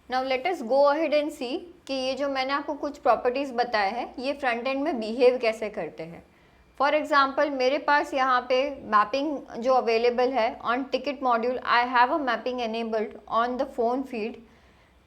Now let us go ahead and see कि ये जो मैंने आपको कुछ प्रॉपर्टीज़ बताए हैं ये फ्रंट एंड में बिहेव कैसे करते हैं। फॉर एग्जाम्पल मेरे पास यहाँ पे मैपिंग जो अवेलेबल है on ticket module, I have a mapping enabled on the phone field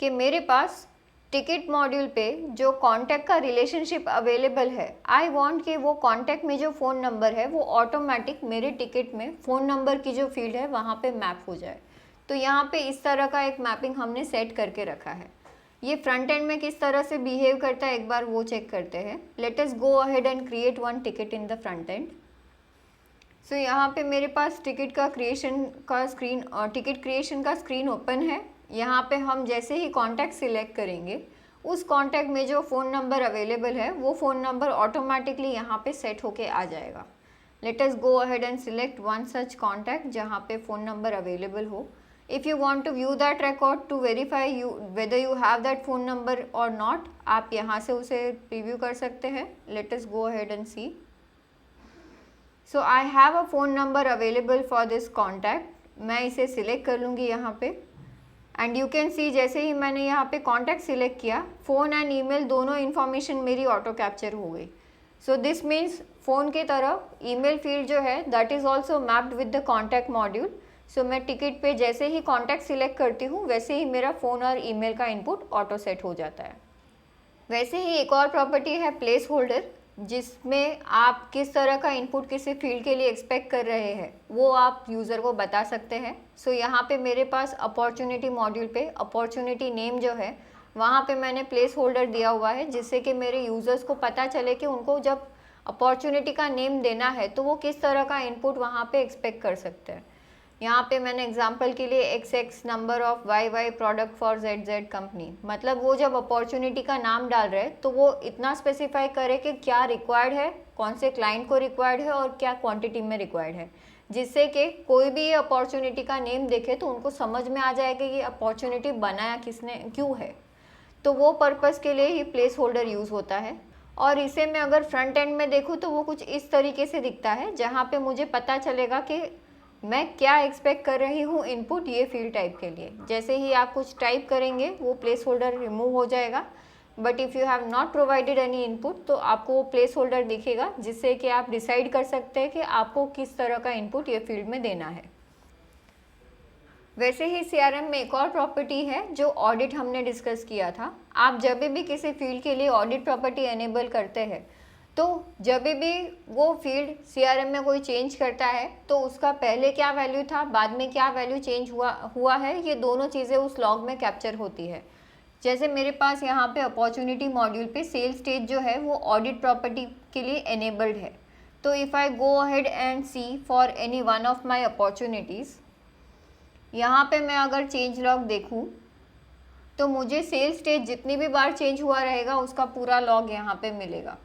कि मेरे पास टिकट मॉड्यूल पे जो कॉन्टैक्ट का रिलेशनशिप अवेलेबल है, आई वांट कि वो कॉन्टैक्ट में जो फ़ोन नंबर है वो ऑटोमेटिक मेरे टिकट में फ़ोन नंबर की जो फील्ड है वहाँ पे मैप हो जाए। तो यहाँ पे इस तरह का एक मैपिंग हमने सेट करके रखा है। ये फ्रंट एंड में किस तरह से बिहेव करता है एक बार वो चेक करते हैं। Let us go ahead and create one ticket in the front end. So यहाँ पे मेरे पास टिकट क्रिएशन का स्क्रीन ओपन है। यहाँ पे हम जैसे ही कॉन्टैक्ट सिलेक्ट करेंगे उस कॉन्टैक्ट में जो फ़ोन नंबर अवेलेबल है वो फ़ोन नंबर ऑटोमेटिकली यहाँ पे सेट होके आ जाएगा। Let us go ahead and select one such contact जहाँ पे फ़ोन नंबर अवेलेबल हो। If you want to view that record to verify you whether you have that phone number और not, आप यहाँ से उसे प्रीव्यू कर सकते हैं। Let us go ahead and see. So I have a phone number available for this contact. मैं इसे सिलेक्ट कर लूँगी यहाँ पे एंड यू कैन सी जैसे ही मैंने यहाँ पे कॉन्टैक्ट सिलेक्ट किया फ़ोन एंड ईमेल दोनों इन्फॉर्मेशन मेरी ऑटो कैप्चर हो गई। सो दिस मीन्स फ़ोन की तरह ईमेल फील्ड जो है that is also mapped with the contact module. So मैं टिकट पे जैसे ही कॉन्टैक्ट सिलेक्ट करती हूँ वैसे ही मेरा फ़ोन और ईमेल का इनपुट ऑटो सेट हो जाता है। वैसे ही एक और प्रॉपर्टी है प्लेस होल्डर, जिसमें आप किस तरह का इनपुट किसी फील्ड के लिए एक्सपेक्ट कर रहे हैं वो आप यूज़र को बता सकते हैं। सो यहाँ पे मेरे पास अपॉर्चुनिटी मॉड्यूल पे अपॉर्चुनिटी नेम जो है वहाँ पे मैंने प्लेस होल्डर दिया हुआ है, जिससे कि मेरे यूज़र्स को पता चले कि उनको जब अपॉर्चुनिटी का नेम देना है तो वो किस तरह का इनपुट वहाँ पे एक्सपेक्ट कर सकते हैं। यहाँ पे मैंने एग्जांपल के लिए XX number of YY product for ZZ company, मतलब वो जब अपॉर्चुनिटी का नाम डाल रहे हैं तो वो इतना स्पेसिफाई करे कि क्या रिक्वायर्ड है, कौन से क्लाइंट को रिक्वायर्ड है और क्या क्वांटिटी में रिक्वायर्ड है, जिससे कि कोई भी ये अपॉर्चुनिटी का नेम देखे तो उनको समझ में आ जाएगा कि ये अपॉर्चुनिटी बनाया किसने, क्यों है। तो वो पर्पज़ के लिए ही प्लेस होल्डर यूज़ होता है। और इसे मैं अगर फ्रंट एंड में देखूँ तो वो कुछ इस तरीके से दिखता है, जहाँ पे मुझे पता चलेगा कि मैं क्या एक्सपेक्ट कर रही हूँ इनपुट ये फील्ड टाइप के लिए। जैसे ही आप कुछ टाइप करेंगे वो प्लेस होल्डर रिमूव हो जाएगा, but if you have not provided any input तो आपको वो प्लेस होल्डर दिखेगा, जिससे कि आप डिसाइड कर सकते हैं कि आपको किस तरह का इनपुट ये फील्ड में देना है। वैसे ही CRM में एक और प्रॉपर्टी है जो ऑडिट हमने डिस्कस किया था। आप जब भी किसी फील्ड के लिए ऑडिट प्रॉपर्टी एनेबल करते हैं तो जब भी वो फील्ड CRM में कोई चेंज करता है तो उसका पहले क्या वैल्यू था, बाद में क्या वैल्यू चेंज हुआ है, ये दोनों चीज़ें उस लॉग में कैप्चर होती है। जैसे मेरे पास यहाँ पे अपॉर्चुनिटी मॉड्यूल पे सेल स्टेज जो है वो ऑडिट प्रॉपर्टी के लिए एनेबल्ड है। तो if I go ahead and see for any one of my opportunities, यहाँ पे मैं अगर चेंज लॉग देखूँ तो मुझे सेल स्टेज जितनी भी बार चेंज हुआ रहेगा उसका पूरा लॉग यहाँ पे मिलेगा।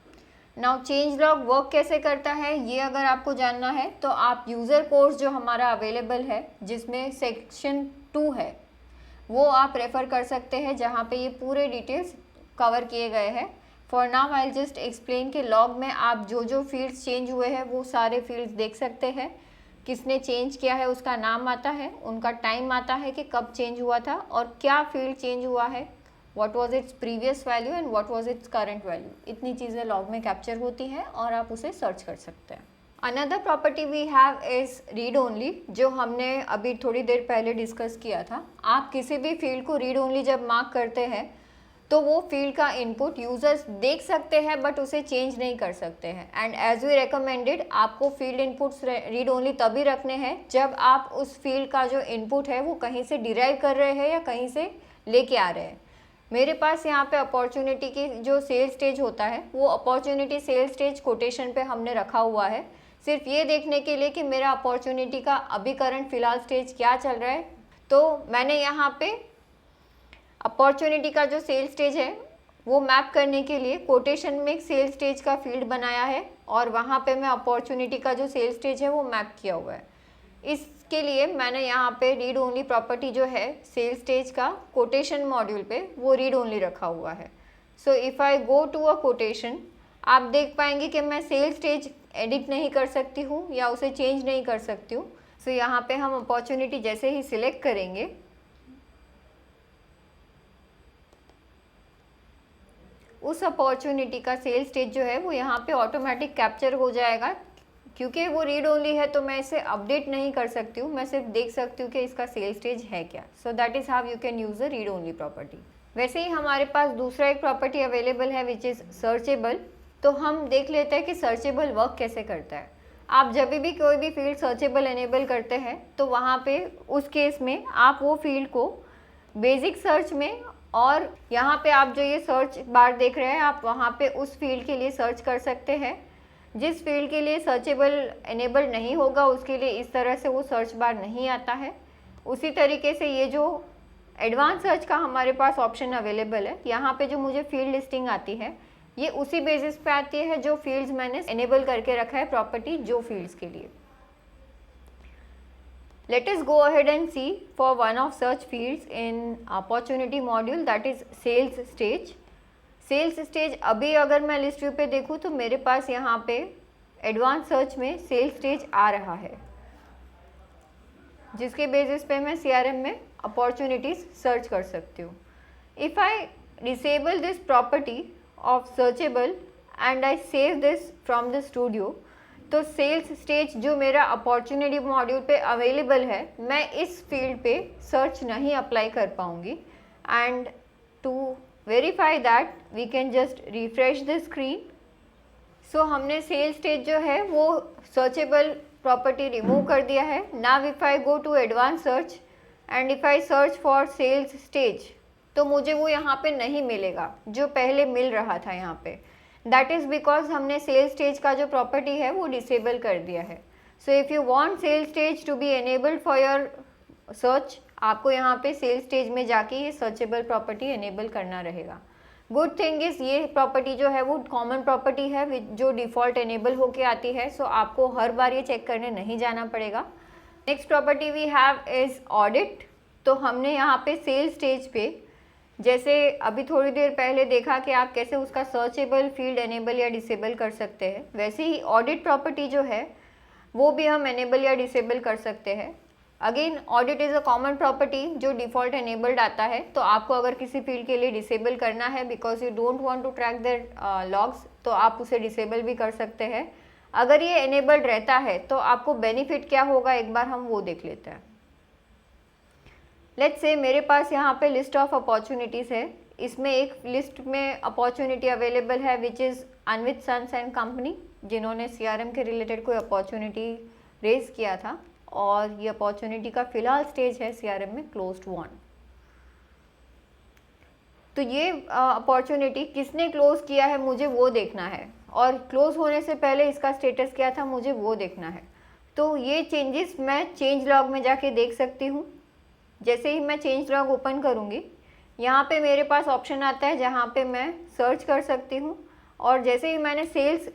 नाउ चेंज लॉग वर्क कैसे करता है ये अगर आपको जानना है तो आप यूज़र कोर्स जो हमारा अवेलेबल है जिसमें सेक्शन 2 है वो आप रेफ़र कर सकते हैं, जहाँ पे ये पूरे डिटेल्स कवर किए गए हैं। For now I just explain कि लॉग में आप जो जो फील्ड्स चेंज हुए हैं वो सारे फील्ड्स देख सकते हैं। किसने चेंज किया है उसका नाम आता है, उनका टाइम आता है कि कब चेंज हुआ था और क्या फील्ड चेंज हुआ है, what was its previous value and what was its current value. इतनी चीज़ें लॉग में कैप्चर होती हैं और आप उसे सर्च कर सकते हैं। Another property we have is read only, जो हमने अभी थोड़ी देर पहले डिस्कस किया था। आप किसी भी फील्ड को रीड ओनली जब मार्क करते हैं तो वो फील्ड का इनपुट यूज़र्स देख सकते हैं बट उसे चेंज नहीं कर सकते हैं। एंड एज वी रिकमेंडेड आपको फील्ड इनपुट्स रीड ओनली तभी रखने हैं जब आप उस फील्ड का जो इनपुट है वो कहीं से डिराइव कर रहे हैं या कहीं से लेके आ रहे हैं। मेरे पास यहाँ पे अपॉर्चुनिटी की जो सेल स्टेज होता है वो अपॉर्चुनिटी सेल स्टेज कोटेशन पे हमने रखा हुआ है, सिर्फ ये देखने के लिए कि मेरा अपॉर्चुनिटी का अभी करंट फ़िलहाल स्टेज क्या चल रहा है। तो मैंने यहाँ पे अपॉर्चुनिटी का जो सेल स्टेज है वो मैप करने के लिए कोटेशन में एक सेल स्टेज का फील्ड बनाया है और वहाँ पे मैं अपॉर्चुनिटी का जो सेल स्टेज है वो मैप किया हुआ है। इसके लिए मैंने यहाँ पे रीड ओनली प्रॉपर्टी जो है सेल स्टेज का कोटेशन मॉड्यूल पे वो रीड ओनली रखा हुआ है। So if I go to a quotation आप देख पाएंगे कि मैं सेल स्टेज एडिट नहीं कर सकती हूँ या उसे चेंज नहीं कर सकती हूँ। सो यहाँ पे हम अपॉर्चुनिटी जैसे ही सिलेक्ट करेंगे उस अपॉर्चुनिटी का सेल स्टेज जो है वो यहाँ पे ऑटोमेटिक कैप्चर हो जाएगा। क्योंकि वो रीड ओनली है तो मैं इसे अपडेट नहीं कर सकती हूँ, मैं सिर्फ देख सकती हूँ कि इसका सेल स्टेज है क्या। सो that is how you can use the read only property. वैसे ही हमारे पास दूसरा एक प्रॉपर्टी अवेलेबल है विच इज़ सर्चेबल। तो हम देख लेते हैं कि सर्चेबल वर्क कैसे करता है। आप जब भी कोई भी फील्ड सर्चेबल एनेबल करते हैं तो वहाँ पे उस केस में आप वो फील्ड को बेसिक सर्च में और यहाँ पे आप जो ये सर्च बार देख रहे हैं आप वहाँ पे उस फील्ड के लिए सर्च कर सकते हैं। जिस फील्ड के लिए सर्चेबल एनेबल नहीं होगा उसके लिए इस तरह से वो सर्च बार नहीं आता है। उसी तरीके से ये जो एडवांस सर्च का हमारे पास ऑप्शन अवेलेबल है, यहाँ पे जो मुझे फील्ड लिस्टिंग आती है ये उसी बेसिस पे आती है जो फील्ड्स मैंने एनेबल करके रखा है प्रॉपर्टी जो फील्ड्स के लिए। Let us go ahead and see for one of such fields in opportunity module, that is sales stage. Sales stage अभी अगर मैं लिस्ट व्यू पे देखूँ तो मेरे पास यहाँ पे एडवांस सर्च में सेल्स स्टेज आ रहा है, जिसके बेसिस पे मैं CRM में अपॉर्चुनिटीज़ सर्च कर सकती हूँ। If I disable this property of searchable and I save this from the studio, तो सेल्स स्टेज जो मेरा अपॉर्चुनिटी मॉड्यूल पे अवेलेबल है मैं इस फील्ड पे सर्च नहीं अप्लाई कर पाऊँगी। And to verify that we can just refresh the screen. So हमने सेल स्टेज जो है वो सर्चेबल प्रॉपर्टी रिमूव कर दिया है। Now if I go to advance search and if I search for sales stage तो मुझे वो यहाँ पे नहीं मिलेगा जो पहले मिल रहा था यहाँ पे। दैट इज़ बिकॉज हमने सेल स्टेज का जो प्रॉपर्टी है वो डिसेबल कर दिया है। So if you want sale stage to be enabled for your search, आपको यहाँ पे सेल स्टेज में जाके ये सर्चेबल प्रॉपर्टी एनेबल करना रहेगा। गुड थिंग इज ये प्रॉपर्टी जो है वो कॉमन प्रॉपर्टी है जो डिफ़ॉल्ट एनेबल होके आती है, सो आपको हर बार ये चेक करने नहीं जाना पड़ेगा। Next property we have is audit. तो हमने यहाँ पे सेल स्टेज पे जैसे अभी थोड़ी देर पहले देखा कि आप कैसे उसका सर्चेबल फील्ड एनेबल या डिसेबल कर सकते हैं, वैसे ही ऑडिट प्रॉपर्टी जो है वो भी हम एनेबल या डिसेबल कर सकते हैं। Again audit is a common property जो डिफ़ॉल्ट एनेबल्ड आता है, तो आपको अगर किसी फील्ड के लिए डिसेबल करना है because you don't want to track their logs, तो आप उसे डिसेबल भी कर सकते हैं। अगर ये एनेबल्ड रहता है तो आपको बेनिफिट क्या होगा, एक बार हम वो देख लेते हैं। लेट्स से मेरे पास यहाँ पे लिस्ट ऑफ अपॉर्चुनिटीज़ है, इसमें एक लिस्ट में अपॉर्चुनिटी अवेलेबल है विच इज़ अनविथ सन्स एंड कंपनी, जिन्होंने CRM के रिलेटेड कोई अपॉर्चुनिटी रेज किया था और ये अपॉर्चुनिटी का फ़िलहाल स्टेज है CRM में क्लोज्ड वन। तो ये अपॉर्चुनिटी किसने क्लोज़ किया है मुझे वो देखना है, और क्लोज़ होने से पहले इसका स्टेटस क्या था मुझे वो देखना है। तो ये चेंजेस मैं चेंज लॉग में जाके देख सकती हूँ। जैसे ही मैं चेंज लॉग ओपन करूँगी, यहाँ पे मेरे पास ऑप्शन आता है जहाँ पे मैं सर्च कर सकती हूँ, और जैसे ही मैंने सेल्स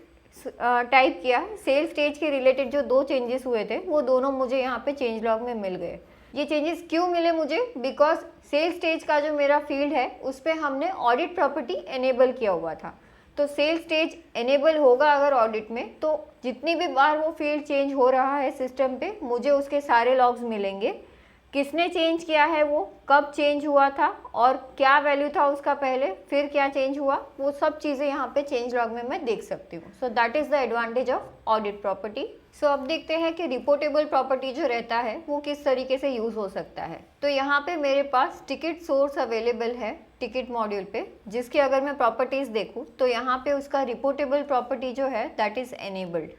टाइप किया, सेल स्टेज के रिलेटेड जो 2 चेंजेस हुए थे वो दोनों मुझे यहाँ पे चेंज लॉग में मिल गए। ये चेंजेस क्यों मिले मुझे, बिकॉज सेल स्टेज का जो मेरा फील्ड है उस पर हमने ऑडिट प्रॉपर्टी एनेबल किया हुआ था। तो सेल स्टेज एनेबल होगा अगर ऑडिट में, तो जितनी भी बार वो फील्ड चेंज हो रहा है सिस्टम पे, मुझे उसके सारे लॉग्स मिलेंगे। किसने चेंज किया है, वो कब चेंज हुआ था और क्या वैल्यू था उसका पहले, फिर क्या चेंज हुआ, वो सब चीज़ें यहाँ पे चेंज लॉग में मैं देख सकती हूँ। So that is the advantage of audit property. So अब देखते हैं कि रिपोर्टेबल प्रॉपर्टी जो रहता है वो किस तरीके से यूज़ हो सकता है। तो यहाँ पे मेरे पास टिकट सोर्स अवेलेबल है टिकट मॉड्यूल पे, जिसकी अगर मैं प्रॉपर्टीज़ देखूँ तो यहाँ पे उसका रिपोर्टेबल प्रॉपर्टी जो है दैट इज़ एनेबल्ड।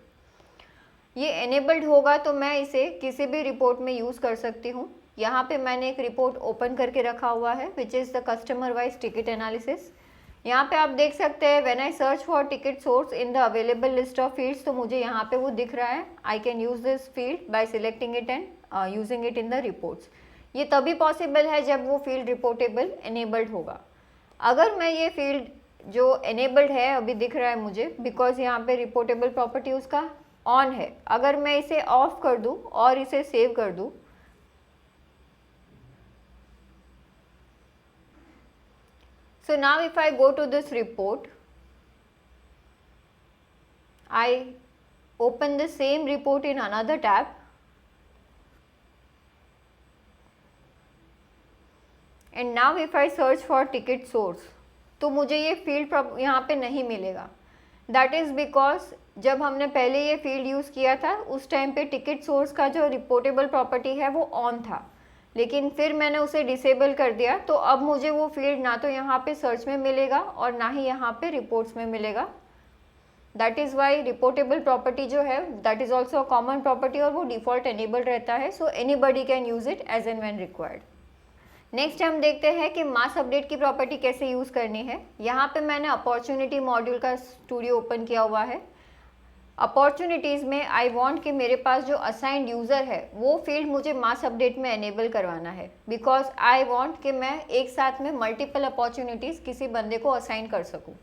ये एनेबल्ड होगा तो मैं इसे किसी भी रिपोर्ट में यूज़ कर सकती हूँ। यहाँ पे मैंने एक रिपोर्ट ओपन करके रखा हुआ है which is the customer wise ticket analysis. यहाँ पे आप देख सकते हैं when I search for ticket source in the available list of fields, तो मुझे यहाँ पे वो दिख रहा है। I can use this field bye selecting it and using it in the reports. ये तभी पॉसिबल है जब वो फील्ड रिपोर्टेबल एनेबल्ड होगा। अगर मैं ये फील्ड जो एनेबल्ड है अभी दिख रहा है मुझे, बिकॉज यहाँ पे रिपोर्टेबल प्रॉपर्टी उसका ऑन है, अगर मैं इसे ऑफ कर दूँ और इसे सेव कर दूँ, so now if I go to this report, I open the same report in another tab, and now if I search for ticket source, तो मुझे ये फील्ड यहाँ पे नहीं मिलेगा। दैट इज़ बिकॉज जब हमने पहले ये फील्ड यूज़ किया था उस टाइम पे टिकट सोर्स का जो रिपोर्टेबल प्रॉपर्टी है वो ऑन था, लेकिन फिर मैंने उसे डिसेबल कर दिया, तो अब मुझे वो फील्ड ना तो यहाँ पे सर्च में मिलेगा और ना ही यहाँ पे रिपोर्ट्स में मिलेगा। That is why reportable property जो है that is also a common property और वो डिफ़ॉल्ट एनेबल रहता है, so anybody can use it as and when required. Next हम देखते हैं कि मास अपडेट की प्रॉपर्टी कैसे यूज़ करनी है। यहाँ पे मैंने अपॉर्चुनिटी मॉड्यूल का स्टूडियो ओपन किया हुआ है। अपॉर्चुनिटीज़ में आई वांट कि मेरे पास जो असाइंड यूज़र है वो फील्ड मुझे मास अपडेट में एनेबल करवाना है, बिकॉज आई वांट कि मैं एक साथ में मल्टीपल अपॉर्चुनिटीज़ किसी बंदे को असाइन कर सकूं।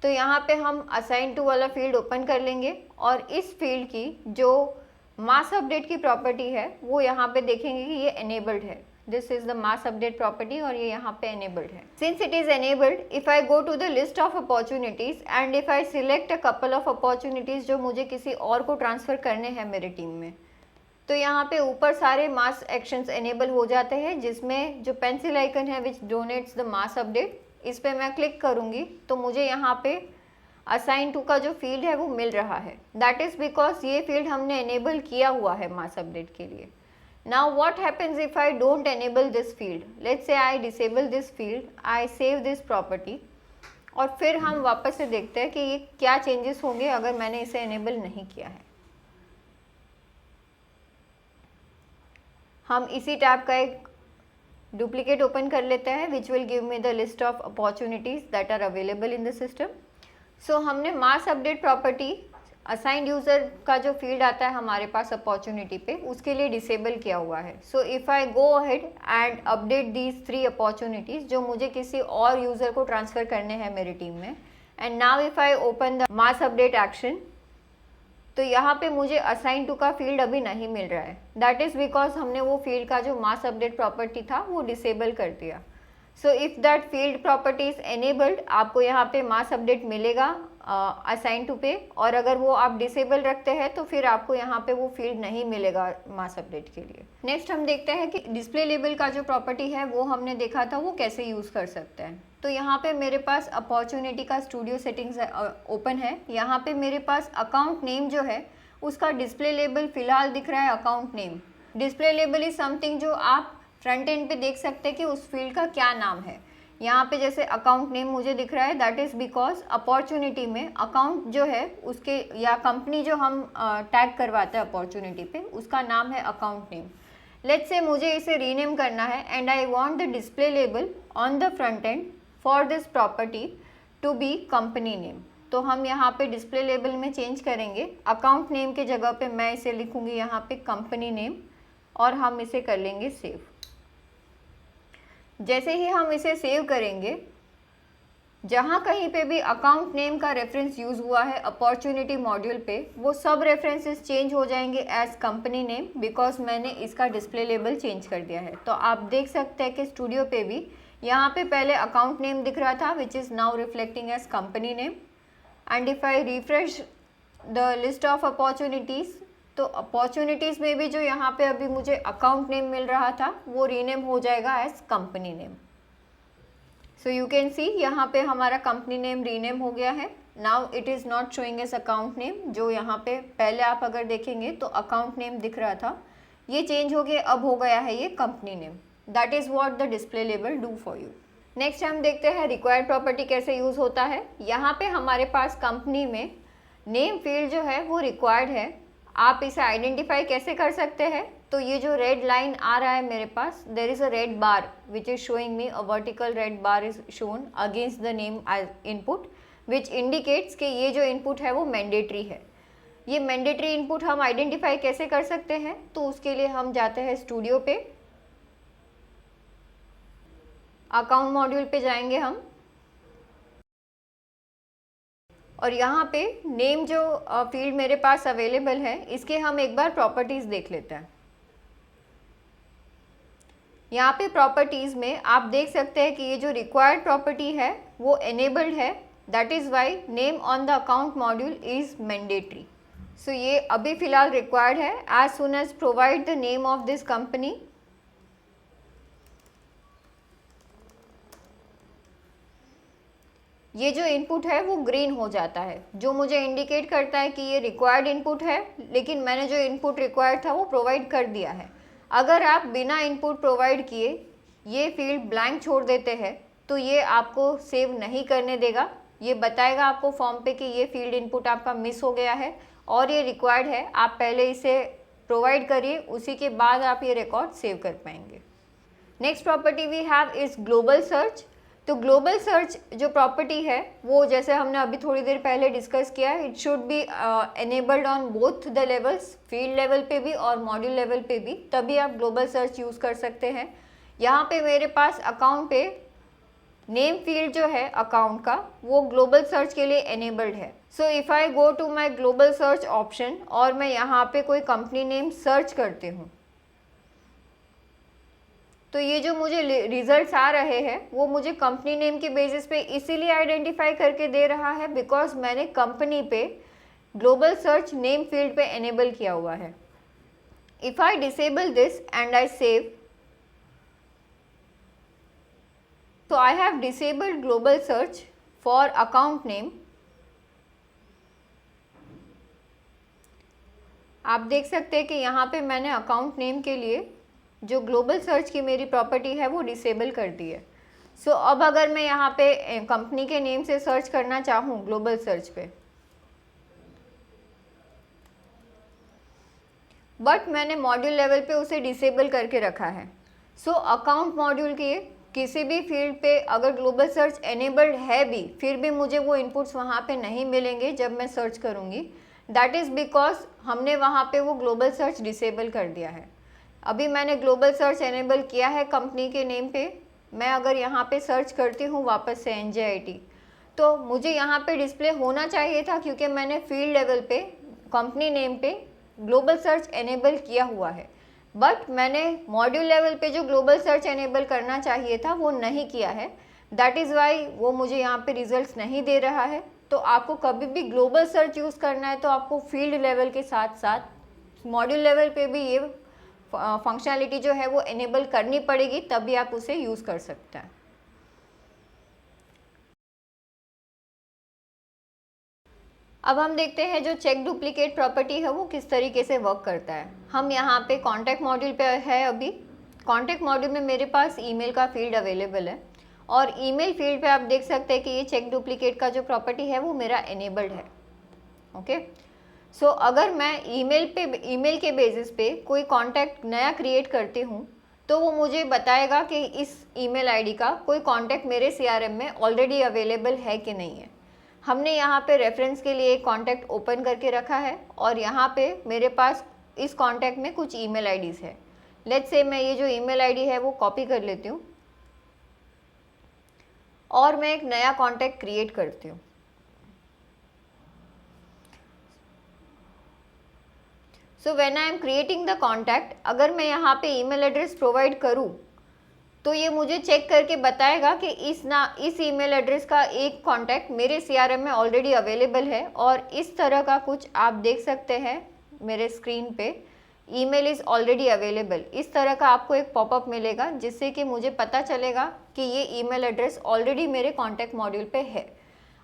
तो यहाँ पे हम असाइन टू वाला फील्ड ओपन कर लेंगे और इस फील्ड की जो मास अपडेट की प्रॉपर्टी है वो यहाँ पे देखेंगे कि ये एनेबल्ड है। This is the mass update property और ये यहाँ पे enabled है। Since it is enabled, if I go to the list of opportunities and if I select a couple of opportunities जो मुझे किसी और को ट्रांसफर करने हैं मेरे टीम में, तो यहाँ पे ऊपर सारे मास एक्शंस एनेबल हो जाते हैं, जिसमें जो पेंसिल आइकन है विच डोनेट्स द मास अपडेट, इस पर मैं क्लिक करूँगी तो मुझे यहाँ पे असाइन टू का जो फील्ड है वो मिल रहा है। दैट इज़ बिकॉज ये फील्ड हमने एनेबल किया हुआ है मास अपडेट के लिए। Now what happens if I don't enable this field? Let's say I disable this field, I save this property, और फिर हम वापस से देखते हैं कि ये क्या चेंजेस होंगे अगर मैंने इसे एनेबल नहीं किया है। हम इसी टैब का एक डुप्लीकेट ओपन कर लेते हैं which will give me the list of opportunities that are available in the system. So हमने mass update property assigned user का जो फील्ड आता है हमारे पास अपॉर्चुनिटी पे, उसके लिए डिसेबल किया हुआ है. So if I go ahead and update these 3 opportunities जो मुझे किसी और यूज़र को ट्रांसफ़र करने हैं मेरी टीम में, and now if I open the mass update action, तो यहाँ पे मुझे असाइन टू का फील्ड अभी नहीं मिल रहा है. दैट इज़ बिकॉज हमने वो फील्ड का जो मास अपडेट प्रॉपर्टी था वो डिसेबल कर दिया. So if that field property is enabled, आपको यहाँ पे मास अपडेट मिलेगा असाइन टू पे, और अगर वो आप डिसेबल रखते हैं तो फिर आपको यहाँ पे वो फील्ड नहीं मिलेगा मास अपडेट के लिए. नेक्स्ट हम देखते हैं कि डिस्प्ले लेबल का जो प्रॉपर्टी है वो हमने देखा था वो कैसे यूज़ कर सकते हैं. तो यहाँ पे मेरे पास अपॉर्चुनिटी का स्टूडियो सेटिंग्स ओपन है. यहाँ पे मेरे पास अकाउंट नेम जो है उसका डिस्प्ले लेबल फ़िलहाल दिख रहा है account name. Display label is something जो आप फ्रंट एंड पे देख सकते हैं कि उस फील्ड का क्या नाम है. यहाँ पे जैसे अकाउंट नेम मुझे दिख रहा है, दैट इज़ बिकॉज अपॉर्चुनिटी में अकाउंट जो है उसके या कंपनी जो हम टैग करवाते हैं अपॉर्चुनिटी पे उसका नाम है अकाउंट नेम. लेट्स से मुझे इसे रीनेम करना है and I want the display label on the front end for this property to be company name. तो हम यहाँ पे डिस्प्ले लेबल में चेंज करेंगे. अकाउंट नेम के जगह पे मैं इसे लिखूँगी यहाँ पे कंपनी नेम और हम इसे कर लेंगे सेव. जैसे ही हम इसे सेव करेंगे, जहाँ कहीं पे भी अकाउंट नेम का रेफरेंस यूज़ हुआ है अपॉर्चुनिटी मॉड्यूल पे, वो सब रेफरेंसेस चेंज हो जाएंगे एज कंपनी नेम, बिकॉज मैंने इसका डिस्प्ले लेबल चेंज कर दिया है. तो आप देख सकते हैं कि स्टूडियो पे भी यहाँ पे पहले अकाउंट नेम दिख रहा था which is now reflecting as company name. And if I refresh the list of opportunities, तो अपॉर्चुनिटीज़ में भी जो यहाँ पे अभी मुझे अकाउंट नेम मिल रहा था वो रीनेम हो जाएगा as company name. So you can see यहाँ पे हमारा कंपनी नेम रीनेम हो गया है. Now it is not showing as account name. जो यहाँ पे पहले आप अगर देखेंगे तो अकाउंट नेम दिख रहा था, ये चेंज हो गया, अब हो गया है ये company name. That is what the display label do for you. Next हम देखते हैं रिक्वायर्ड प्रॉपर्टी कैसे यूज़ होता है. यहाँ पे हमारे पास कंपनी में नेम फील्ड जो है वो रिक्वायर्ड है. आप इसे आइडेंटिफाई कैसे कर सकते हैं, तो ये जो रेड लाइन आ रहा है मेरे पास, there is a red bar which is showing me, a vertical red bar is shown against the name as input, which indicates कि ये जो इनपुट है वो मैंडेटरी है. ये मैंडेटरी इनपुट हम आइडेंटिफाई कैसे कर सकते हैं, तो उसके लिए हम जाते हैं स्टूडियो पे, अकाउंट मॉड्यूल पे जाएंगे हम, और यहाँ पे नेम जो फील्ड मेरे पास अवेलेबल है इसके हम एक बार प्रॉपर्टीज़ देख लेते हैं. यहाँ पे प्रॉपर्टीज़ में आप देख सकते हैं कि ये जो रिक्वायर्ड प्रॉपर्टी है वो एनेबल्ड है. That is why name on the account module is mandatory. So ये अभी फ़िलहाल रिक्वायर्ड है. As soon as provide the name of this company, ये जो इनपुट है वो ग्रीन हो जाता है, जो मुझे इंडिकेट करता है कि ये रिक्वायर्ड इनपुट है, लेकिन मैंने जो इनपुट रिक्वायर्ड था वो प्रोवाइड कर दिया है. अगर आप बिना इनपुट प्रोवाइड किए ये फील्ड ब्लैंक छोड़ देते हैं तो ये आपको सेव नहीं करने देगा. ये बताएगा आपको फॉर्म पे कि ये फील्ड इनपुट आपका मिस हो गया है और ये रिक्वायर्ड है. आप पहले इसे प्रोवाइड करिए, उसी के बाद आप ये रिकॉर्ड सेव कर पाएंगे. Next property we have is global search. तो ग्लोबल सर्च जो प्रॉपर्टी है वो जैसे हमने अभी थोड़ी देर पहले डिस्कस किया, it should B enabled on both the levels, field level पे भी और मॉड्यूल लेवल पे भी, तभी आप ग्लोबल सर्च यूज़ कर सकते हैं. यहाँ पे मेरे पास अकाउंट पे नेम फील्ड जो है अकाउंट का वो ग्लोबल सर्च के लिए एनेबल्ड है. So if I go to my global search option और मैं यहाँ पे कोई कंपनी नेम सर्च करती हूँ, तो ये जो मुझे रिजल्ट्स आ रहे हैं वो मुझे कंपनी नेम के बेसिस पे इसीलिए आइडेंटिफाई करके दे रहा है बिकॉज मैंने कंपनी पे ग्लोबल सर्च नेम फील्ड पे एनेबल किया हुआ है. If I disable this and I save, तो I have disabled global search for account name. आप देख सकते हैं कि यहाँ पे मैंने अकाउंट नेम के लिए जो ग्लोबल सर्च की मेरी प्रॉपर्टी है वो डिसेबल कर दी है. सो अब अगर मैं यहाँ पे कंपनी के नेम से सर्च करना चाहूँ ग्लोबल सर्च पे, बट मैंने मॉड्यूल लेवल पे उसे डिसेबल करके रखा है. सो अकाउंट मॉड्यूल के किसी भी फील्ड पे अगर ग्लोबल सर्च एनेबल्ड है भी, फिर भी मुझे वो इनपुट्स वहाँ पे नहीं मिलेंगे जब मैं सर्च करूँगी. दैट इज़ बिकॉज हमने वहाँ पे वो ग्लोबल सर्च डिसेबल कर दिया है। अभी मैंने ग्लोबल सर्च एनेबल किया है कंपनी के नेम पे। मैं अगर यहाँ पे सर्च करती हूँ वापस से NJIT, तो मुझे यहाँ पे डिस्प्ले होना चाहिए था, क्योंकि मैंने फील्ड लेवल पे कंपनी नेम पे ग्लोबल सर्च एनेबल किया हुआ है। बट मैंने मॉड्यूल लेवल पे जो ग्लोबल सर्च एनेबल करना चाहिए था वो नहीं किया है। दैट इज़ वाई वो मुझे यहाँ पे रिजल्ट्स नहीं दे रहा है। तो आपको कभी भी ग्लोबल सर्च यूज़ करना है तो आपको फील्ड लेवल के साथ साथ मॉड्यूल लेवल पे भी ये फंक्शनैलिटी जो है वो एनेबल करनी पड़ेगी, तभी आप उसे यूज़ कर सकते हैं। अब हम देखते हैं जो चेक डुप्लीकेट प्रॉपर्टी है वो किस तरीके से वर्क करता है। हम यहाँ पे कॉन्टैक्ट मॉड्यूल पे है। अभी कॉन्टैक्ट मॉड्यूल में मेरे पास ईमेल का फील्ड अवेलेबल है, और ईमेल फील्ड पे आप देख सकते हैं कि ये चेक डुप्लीकेट का जो प्रॉपर्टी है वो मेरा एनेबल्ड है। ओके, सो अगर मैं ईमेल के बेसिस पे कोई कॉन्टैक्ट नया क्रिएट करती हूँ, तो वो मुझे बताएगा कि इस ईमेल आईडी का कोई कॉन्टैक्ट मेरे CRM में ऑलरेडी अवेलेबल है कि नहीं है। हमने यहाँ पे रेफरेंस के लिए एक कॉन्टैक्ट ओपन करके रखा है, और यहाँ पे मेरे पास इस कॉन्टैक्ट में कुछ ईमेल आईडीज़ है। लेट्स से मैं ये जो ईमेल आईडी है वो कॉपी कर लेती हूँ, और मैं एक नया कॉन्टैक्ट क्रिएट करती हूँ। So when I am creating the contact, अगर मैं यहाँ पे ईमेल एड्रेस प्रोवाइड करूँ तो ये मुझे चेक करके बताएगा कि इस ईमेल एड्रेस का एक कॉन्टैक्ट मेरे CRM में ऑलरेडी अवेलेबल है। और इस तरह का कुछ आप देख सकते हैं मेरे स्क्रीन पे, ईमेल इज़ ऑलरेडी अवेलेबल। इस तरह का आपको एक पॉपअप मिलेगा, जिससे कि मुझे पता चलेगा कि ये ईमेल एड्रेस ऑलरेडी मेरे कॉन्टैक्ट मॉड्यूल पे है।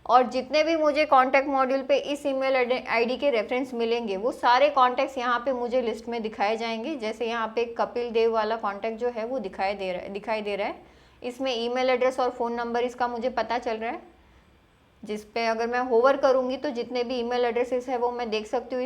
और जितने भी मुझे कॉन्टैक्ट मॉड्यूल पे इस ईमेल आईडी के रेफरेंस मिलेंगे, वो सारे कॉन्टैक्ट्स यहाँ पे मुझे लिस्ट में दिखाए जाएंगे। जैसे यहाँ पे कपिल देव वाला कॉन्टैक्ट जो है वो दिखाई दे रहा है। इसमें ईमेल एड्रेस और फ़ोन नंबर इसका मुझे पता चल रहा है, जिस पे अगर मैं होवर करूँगी तो जितने भी ईमेल एड्रेसेस है वो मैं देख सकती हूँ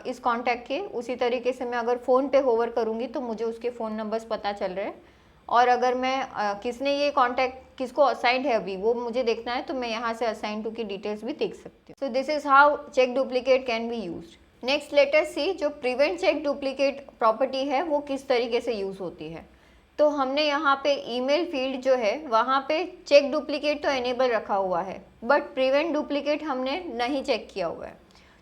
इस कॉन्टैक्ट के। उसी तरीके से मैं अगर फ़ोन पे होवर करूँगी तो मुझे उसके फ़ोन नंबर्स पता चल रहे हैं। और अगर मैं किसने ये कॉन्टैक्ट किसको असाइंड है अभी वो मुझे देखना है, तो मैं यहाँ से असाइन टू की डिटेल्स भी देख सकती हूँ। So this is how check duplicate can be used. Next let us see जो प्रिवेंट चेक डुप्लीकेट प्रॉपर्टी है वो किस तरीके से यूज़ होती है। तो हमने यहाँ पे ईमेल फील्ड जो है वहाँ पे चेक डुप्लीकेट तो एनेबल रखा हुआ है, बट प्रिवेंट डुप्लीकेट हमने नहीं चेक किया हुआ है।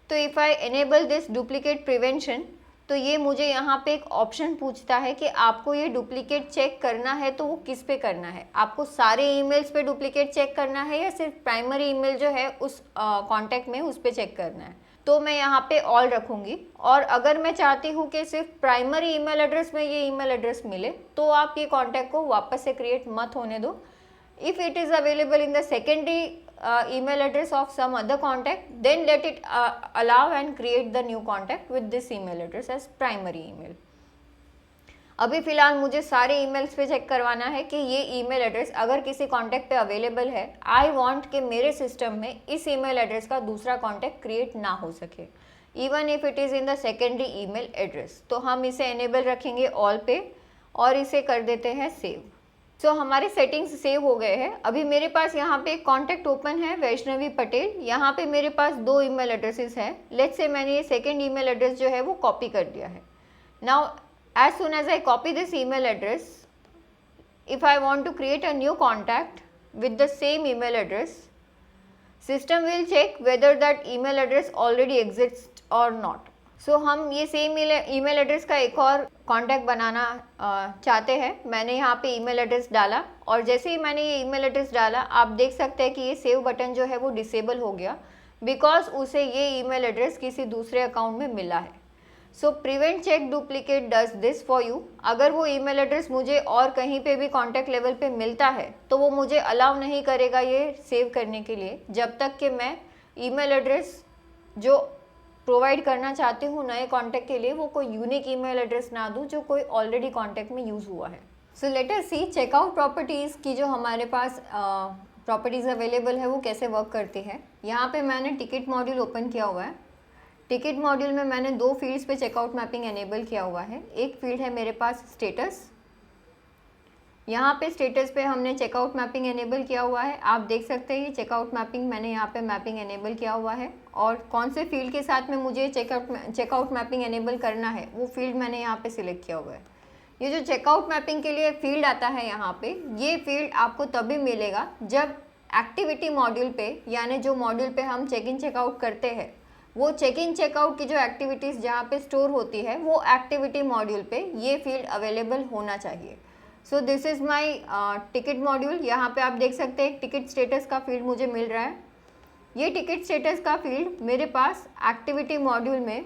तो if I enable this duplicate prevention, तो ये मुझे यहाँ पे एक ऑप्शन पूछता है कि आपको ये डुप्लीकेट चेक करना है तो वो किस पे करना है। आपको सारे ईमेल्स पे डुप्लीकेट चेक करना है, या सिर्फ प्राइमरी ईमेल जो है उस कॉन्टैक्ट में उस पर चेक करना है। तो मैं यहाँ पे ऑल रखूँगी। और अगर मैं चाहती हूँ कि सिर्फ प्राइमरी ईमेल एड्रेस में ये ईमेल एड्रेस मिले, तो आप ये कॉन्टैक्ट को वापस से क्रिएट मत होने दो। If it is available in the secondary email address of some other contact, then let it allow and create the new contact with this email address as primary email. अभी फ़िलहाल मुझे सारे ईमेल्स पे check करवाना है कि ये email address अगर किसी कॉन्टैक्ट पे अवेलेबल है। आई वांट कि मेरे सिस्टम में इस ईमेल एड्रेस का दूसरा कॉन्टैक्ट क्रिएट ना हो सके, even if it is in the secondary email address. तो हम इसे एनेबल रखेंगे ऑल पे, और इसे कर देते हैं सेव। सो हमारे सेटिंग्स सेव हो गए हैं। अभी मेरे पास यहाँ पे एक कॉन्टैक्ट ओपन है, वैष्णवी पटेल। यहाँ पे मेरे पास 2 ईमेल एड्रेसेस हैं। लेट्स से मैंने ये सेकेंड ईमेल एड्रेस जो है वो कॉपी कर दिया है। Now as soon as I copy this email address, if I want to create a new contact with the same email address, system will check whether that email address already exist और not. सो हम ये same email address का एक और contact बनाना चाहते हैं। मैंने यहाँ पे ईमेल एड्रेस डाला, और जैसे ही मैंने ये ईमेल एड्रेस डाला आप देख सकते हैं कि ये सेव बटन जो है वो डिसेबल हो गया, बिकॉज उसे ये ईमेल एड्रेस किसी दूसरे अकाउंट में मिला है। So prevent check duplicate does this for you. अगर वो ईमेल एड्रेस मुझे और कहीं पे भी कॉन्टैक्ट लेवल पे मिलता है तो वो मुझे अलाउ नहीं करेगा ये सेव करने के लिए, जब तक कि मैं ईमेल एड्रेस जो प्रोवाइड करना चाहती हूँ नए कॉन्टैक्ट के लिए वो कोई यूनिक ईमेल एड्रेस ना दूँ जो कोई ऑलरेडी कॉन्टैक्ट में यूज़ हुआ है। सो लेट अस सी चेकआउट प्रॉपर्टीज़ की जो हमारे पास प्रॉपर्टीज़ अवेलेबल है वो कैसे वर्क करती है। यहाँ पे मैंने टिकट मॉड्यूल ओपन किया हुआ है। टिकट मॉड्यूल में मैंने 2 फील्ड्स पे चेकआउट मैपिंग एनेबल किया हुआ है। एक फील्ड है मेरे पास स्टेटस। यहाँ पे स्टेटस पे हमने चेकआउट मैपिंग एनेबल किया हुआ है। आप देख सकते हैं ये चेकआउट मैपिंग मैंने यहाँ पे मैपिंग एनेबल किया हुआ है। और कौन से फील्ड के साथ में मुझे चेकआउट मैपिंग एनेबल करना है वो फील्ड मैंने यहाँ पे सिलेक्ट किया हुआ है। ये जो चेकआउट मैपिंग के लिए फील्ड आता है यहाँ पे, ये फील्ड आपको तभी मिलेगा जब एक्टिविटी मॉड्यूल पे, यानी जो मॉड्यूल पे हम चेक इन चेकआउट करते हैं, वो चेक इन चेकआउट की जो एक्टिविटीज़ जहाँ पे स्टोर होती है वो एक्टिविटी मॉड्यूल पे ये फील्ड अवेलेबल होना चाहिए। सो this is my ticket module. यहाँ पे आप देख सकते हैं टिकट स्टेटस का फील्ड मुझे मिल रहा है। ये टिकट स्टेटस का फील्ड मेरे पास एक्टिविटी मॉड्यूल में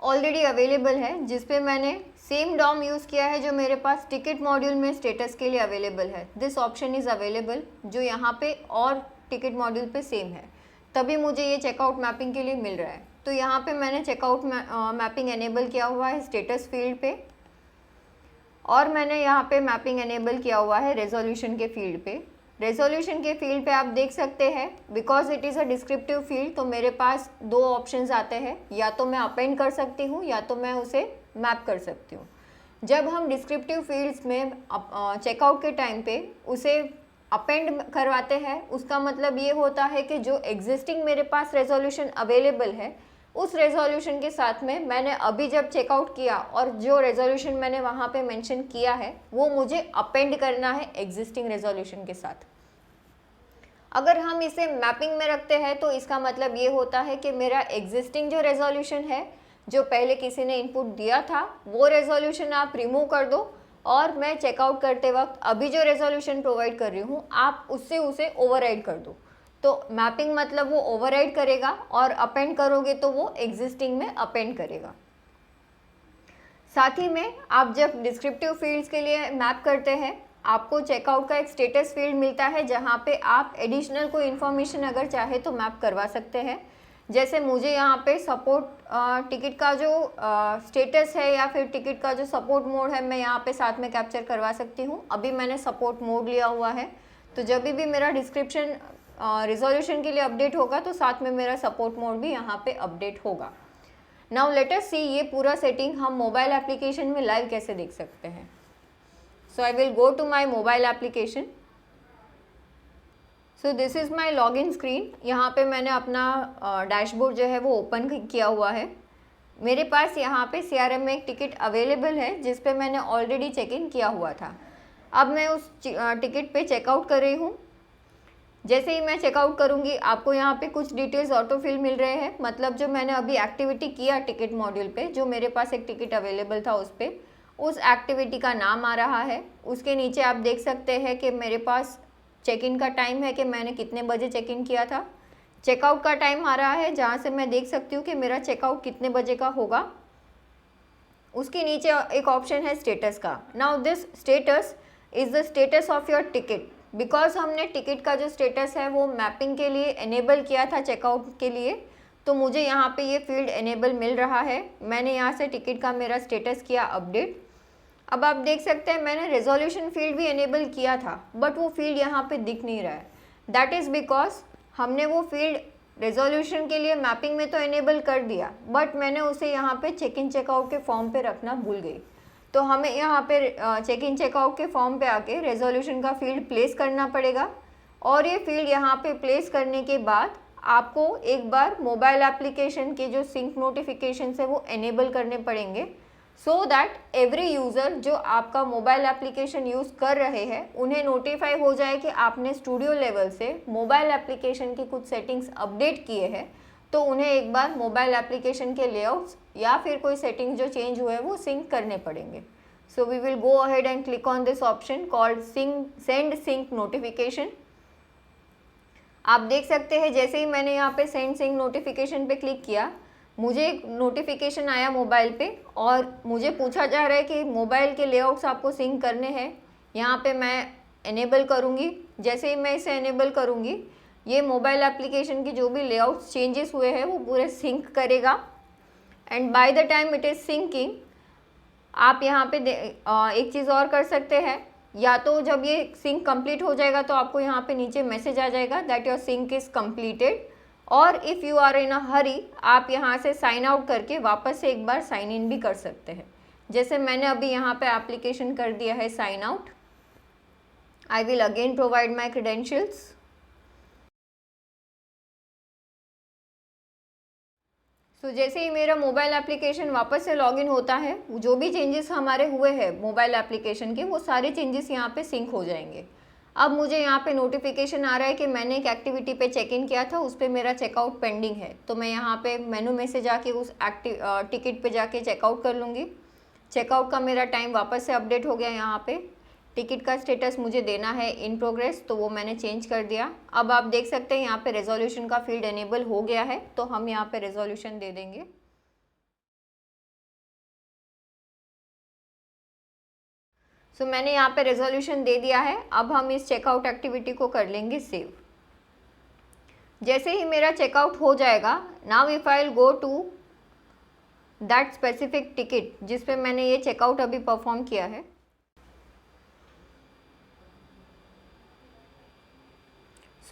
ऑलरेडी अवेलेबल है, जिस पे मैंने सेम डॉम यूज़ किया है जो मेरे पास टिकट मॉड्यूल में स्टेटस के लिए अवेलेबल है। दिस ऑप्शन इज़ अवेलेबल, जो यहाँ पे और टिकट मॉड्यूल पे सेम है, तभी मुझे ये चेकआउट मैपिंग के लिए मिल रहा है। तो यहाँ पे मैंने चेकआउट मैपिंग एनेबल किया हुआ है स्टेटस फील्ड पे, और मैंने यहाँ पे मैपिंग एनेबल किया हुआ है रेजोल्यूशन के फील्ड पे। रेजोल्यूशन के फील्ड पे आप देख सकते हैं, because it is a descriptive field, तो मेरे पास दो ऑप्शंस आते हैं, या तो मैं अपेंड कर सकती हूँ या तो मैं उसे मैप कर सकती हूँ। जब हम डिस्क्रिप्टिव फील्ड्स में चेकआउट के टाइम पे उसे अपेंड करवाते हैं, उसका मतलब ये होता है कि जो एग्जिस्टिंग मेरे पास रेजोल्यूशन अवेलेबल है, उस रेजोल्यूशन के साथ में मैंने अभी जब चेकआउट किया और जो रेजोल्यूशन मैंने वहाँ पे मेंशन किया है वो मुझे अपेंड करना है एग्जिस्टिंग रेजोल्यूशन के साथ। अगर हम इसे मैपिंग में रखते हैं तो इसका मतलब ये होता है कि मेरा एग्जिस्टिंग जो रेजोल्यूशन है, जो पहले किसी ने इनपुट दिया था, वो रेजोल्यूशन आप रिमूव कर दो, और मैं चेकआउट करते वक्त अभी जो रेजोल्यूशन प्रोवाइड कर रही हूँ आप उससे उसे ओवरराइड कर दो। तो मैपिंग मतलब वो ओवरराइड करेगा, और अपेंड करोगे तो वो एग्जिस्टिंग में अपेंड करेगा। साथ ही में आप जब डिस्क्रिप्टिव फील्ड्स के लिए मैप करते हैं, आपको चेकआउट का एक स्टेटस फील्ड मिलता है जहाँ पे आप एडिशनल कोई इन्फॉर्मेशन अगर चाहे तो मैप करवा सकते हैं। जैसे मुझे यहाँ पे सपोर्ट टिकट का जो स्टेटस है या फिर टिकट का जो सपोर्ट मोड है, मैं यहाँ पे साथ में कैप्चर करवा सकती हूँ। अभी मैंने सपोर्ट मोड लिया हुआ है, तो जब भी मेरा डिस्क्रिप्शन रिजोल्यूशन के लिए अपडेट होगा तो साथ में मेरा सपोर्ट मोड भी यहाँ पे अपडेट होगा। नाउ लेट अस सी ये पूरा सेटिंग हम मोबाइल एप्लीकेशन में लाइव कैसे देख सकते हैं। So I will go to my mobile application. So this is my login screen. यहाँ पे मैंने अपना डैशबोर्ड जो है वो ओपन किया हुआ है। मेरे पास यहाँ पे CRM में एक टिकट अवेलेबल है जिस पे मैंने ऑलरेडी चेक इन किया हुआ था। अब मैं उस टिकट पे चेकआउट कर रही हूँ। जैसे ही मैं चेकआउट करूँगी आपको यहाँ पे कुछ डिटेल्स ऑटोफिल मिल रहे हैं, मतलब जो मैंने अभी एक्टिविटी किया टिकट मॉड्यूल पे, जो मेरे पास एक टिकट अवेलेबल था उस पर, उस एक्टिविटी का नाम आ रहा है। उसके नीचे आप देख सकते हैं कि मेरे पास चेक इन का टाइम है कि मैंने कितने बजे चेक इन किया था। चेकआउट का टाइम आ रहा है जहाँ से मैं देख सकती हूँ कि मेरा चेकआउट कितने बजे का होगा। उसके नीचे एक ऑप्शन है स्टेटस का। Now this status is the status of your ticket. Because हमने टिकट का जो स्टेटस है वो मैपिंग के लिए एनेबल किया था चेकआउट के लिए, तो मुझे यहाँ पे ये फील्ड एनेबल मिल रहा है। मैंने यहाँ से टिकट का मेरा स्टेटस किया अपडेट। अब आप देख सकते हैं मैंने रेजोल्यूशन फील्ड भी एनेबल किया था, बट वो फील्ड यहाँ पे दिख नहीं रहा है। दैट इज़ बिकॉज हमने वो फील्ड रेजोल्यूशन के लिए मैपिंग में तो एनेबल कर दिया, बट मैंने उसे यहाँ पे चेक इन चेकआउट के फॉर्म पे रखना भूल गई। तो हमें यहाँ पे चेक इन चेकआउट के फॉर्म पे आके रेजोल्यूशन का फील्ड प्लेस करना पड़ेगा, और ये फील्ड यहाँ पे प्लेस करने के बाद आपको एक बार मोबाइल एप्लीकेशन के जो सिंक नोटिफिकेशन है वो एनेबल करने पड़ेंगे, सो दैट एवरी यूज़र जो आपका मोबाइल एप्लीकेशन यूज़ कर रहे हैं उन्हें नोटिफाई हो जाए कि आपने स्टूडियो लेवल से मोबाइल एप्लीकेशन की कुछ सेटिंग्स अपडेट किए हैं, तो उन्हें एक बार मोबाइल एप्लीकेशन के लेआउट्स या फिर कोई सेटिंग जो चेंज हुए वो सिंक करने पड़ेंगे। So we will go ahead and click on this option called send sync notification. आप देख सकते हैं जैसे ही मैंने यहाँ पे सेंड सिंक नोटिफिकेशन पे क्लिक किया, मुझे एक नोटिफिकेशन आया मोबाइल पे, और मुझे पूछा जा रहा है कि मोबाइल के लेआउट्स आपको सिंक करने हैं। यहाँ पे मैं एनेबल करूँगी। जैसे ही मैं इसे एनेबल करूँगी, ये मोबाइल एप्लीकेशन की जो भी लेआउट्स चेंजेस हुए हैं वो पूरे सिंक करेगा। And by the time it is syncing, आप यहाँ पे एक चीज़ और कर सकते हैं, या तो जब ये सिंक कंप्लीट हो जाएगा तो आपको यहाँ पे नीचे मैसेज आ जाएगा that your sync is completed, और if you are in a hurry आप यहाँ से साइन आउट करके वापस से एक बार साइन इन भी कर सकते हैं। जैसे मैंने अभी यहाँ पे एप्लीकेशन कर दिया है sign out. I will again provide my credentials. जैसे ही मेरा मोबाइल एप्लीकेशन वापस से लॉगिन होता है, जो भी चेंजेस हमारे हुए हैं मोबाइल एप्लीकेशन के, वो सारे चेंजेस यहाँ पे सिंक हो जाएंगे। अब मुझे यहाँ पे नोटिफिकेशन आ रहा है कि मैंने एक एक्टिविटी पे चेक इन किया था, उस पर मेरा चेकआउट पेंडिंग है, तो मैं यहाँ पे मेनू में से जाके उस टिकट पे जाके चेकआउट कर लूँगी। चेकआउट का मेरा टाइम वापस से अपडेट हो गया। यहाँ पे टिकट का स्टेटस मुझे देना है इन प्रोग्रेस, तो वो मैंने चेंज कर दिया। अब आप देख सकते हैं यहाँ पे रेजोल्यूशन का फील्ड एनेबल हो गया है, तो हम यहाँ पे रेजोल्यूशन दे देंगे। मैंने यहाँ पे रेजोल्यूशन दे दिया है। अब हम इस चेकआउट एक्टिविटी को कर लेंगे सेव। जैसे ही मेरा चेकआउट हो जाएगा, now if I will go to that specific ticket जिस पे मैंने ये चेकआउट अभी परफॉर्म किया है,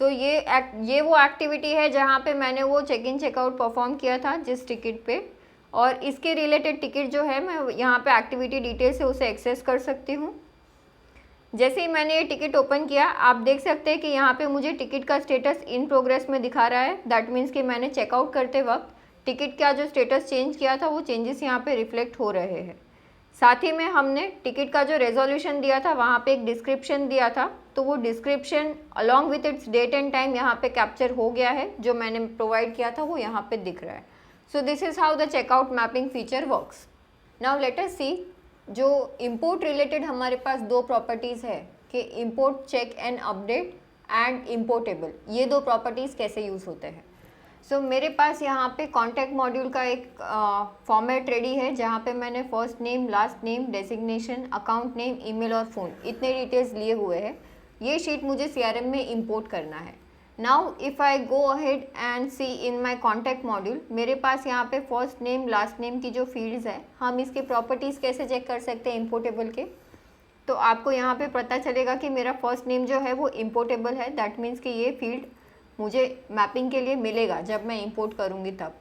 ये वो एक्टिविटी है जहाँ पे मैंने वो चेक इन चेकआउट परफॉर्म किया था जिस टिकट पे, और इसके रिलेटेड टिकट जो है मैं यहाँ पे एक्टिविटी डिटेल से उसे एक्सेस कर सकती हूँ। जैसे ही मैंने ये टिकट ओपन किया, आप देख सकते हैं कि यहाँ पे मुझे टिकट का स्टेटस इन प्रोग्रेस में दिखा रहा है। दैट मीन्स कि मैंने चेकआउट करते वक्त टिकट का जो स्टेटस चेंज किया था वो चेंजेस यहाँ पे रिफ्लेक्ट हो रहे हैं। साथ ही में हमने टिकट का जो रेजोल्यूशन दिया था वहाँ पे एक डिस्क्रिप्शन दिया था, तो वो description along with its date and time यहाँ पे कैप्चर हो गया है। जो मैंने प्रोवाइड किया था वो यहाँ पे दिख रहा है। So this is how the checkout mapping feature works. Now let us see, जो इंपोर्ट रिलेटेड हमारे पास दो प्रॉपर्टीज़ है कि import check and update and importable, ये दो प्रॉपर्टीज़ कैसे यूज़ होते हैं। मेरे पास यहाँ पे कॉन्टैक्ट मॉड्यूल का एक फॉर्मेट रेडी है जहाँ पे मैंने first name, last name, designation, account name, email और फ़ोन, इतने डिटेल्स लिए हुए हैं। ये शीट मुझे CRM में इंपोर्ट करना है। Now if I go ahead and see in my contact module, मेरे पास यहाँ पे फर्स्ट नेम, लास्ट नेम की जो फील्ड्स हैं, हम इसके प्रॉपर्टीज़ कैसे चेक कर सकते हैं इम्पोर्टेबल के। तो आपको यहाँ पे पता चलेगा कि मेरा फर्स्ट नेम जो है वो इम्पोर्टेबल है। दैट मीन्स कि ये फील्ड मुझे मैपिंग के लिए मिलेगा जब मैं इंपोर्ट करूँगी तब।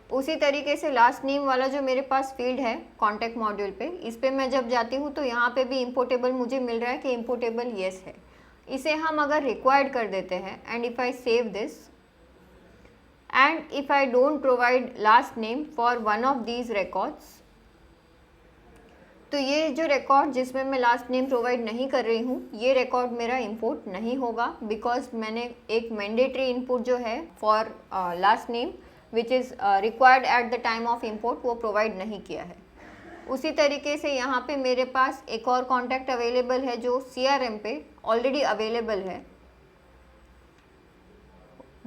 उसी तरीके से लास्ट नेम वाला जो मेरे पास फील्ड है कॉन्टैक्ट मॉड्यूल पे, इस पे मैं जब जाती हूँ तो यहाँ पे भी इम्पोर्टेबल मुझे मिल रहा है कि इम्पोर्टेबल येस है। इसे हम अगर रिक्वायर्ड कर देते हैं and if I save this and if I don't provide last name for one of these records, तो ये जो रिकॉर्ड जिसमें मैं लास्ट नेम प्रोवाइड नहीं कर रही हूँ, ये रिकॉर्ड मेरा इंपोर्ट नहीं होगा, बिकॉज मैंने एक मैंडेटरी इनपुट जो है for last name which is required at the time of import वो प्रोवाइड नहीं किया है। उसी तरीके से यहाँ पे मेरे पास एक और कॉन्टैक्ट अवेलेबल है जो CRM पे ऑलरेडी अवेलेबल है।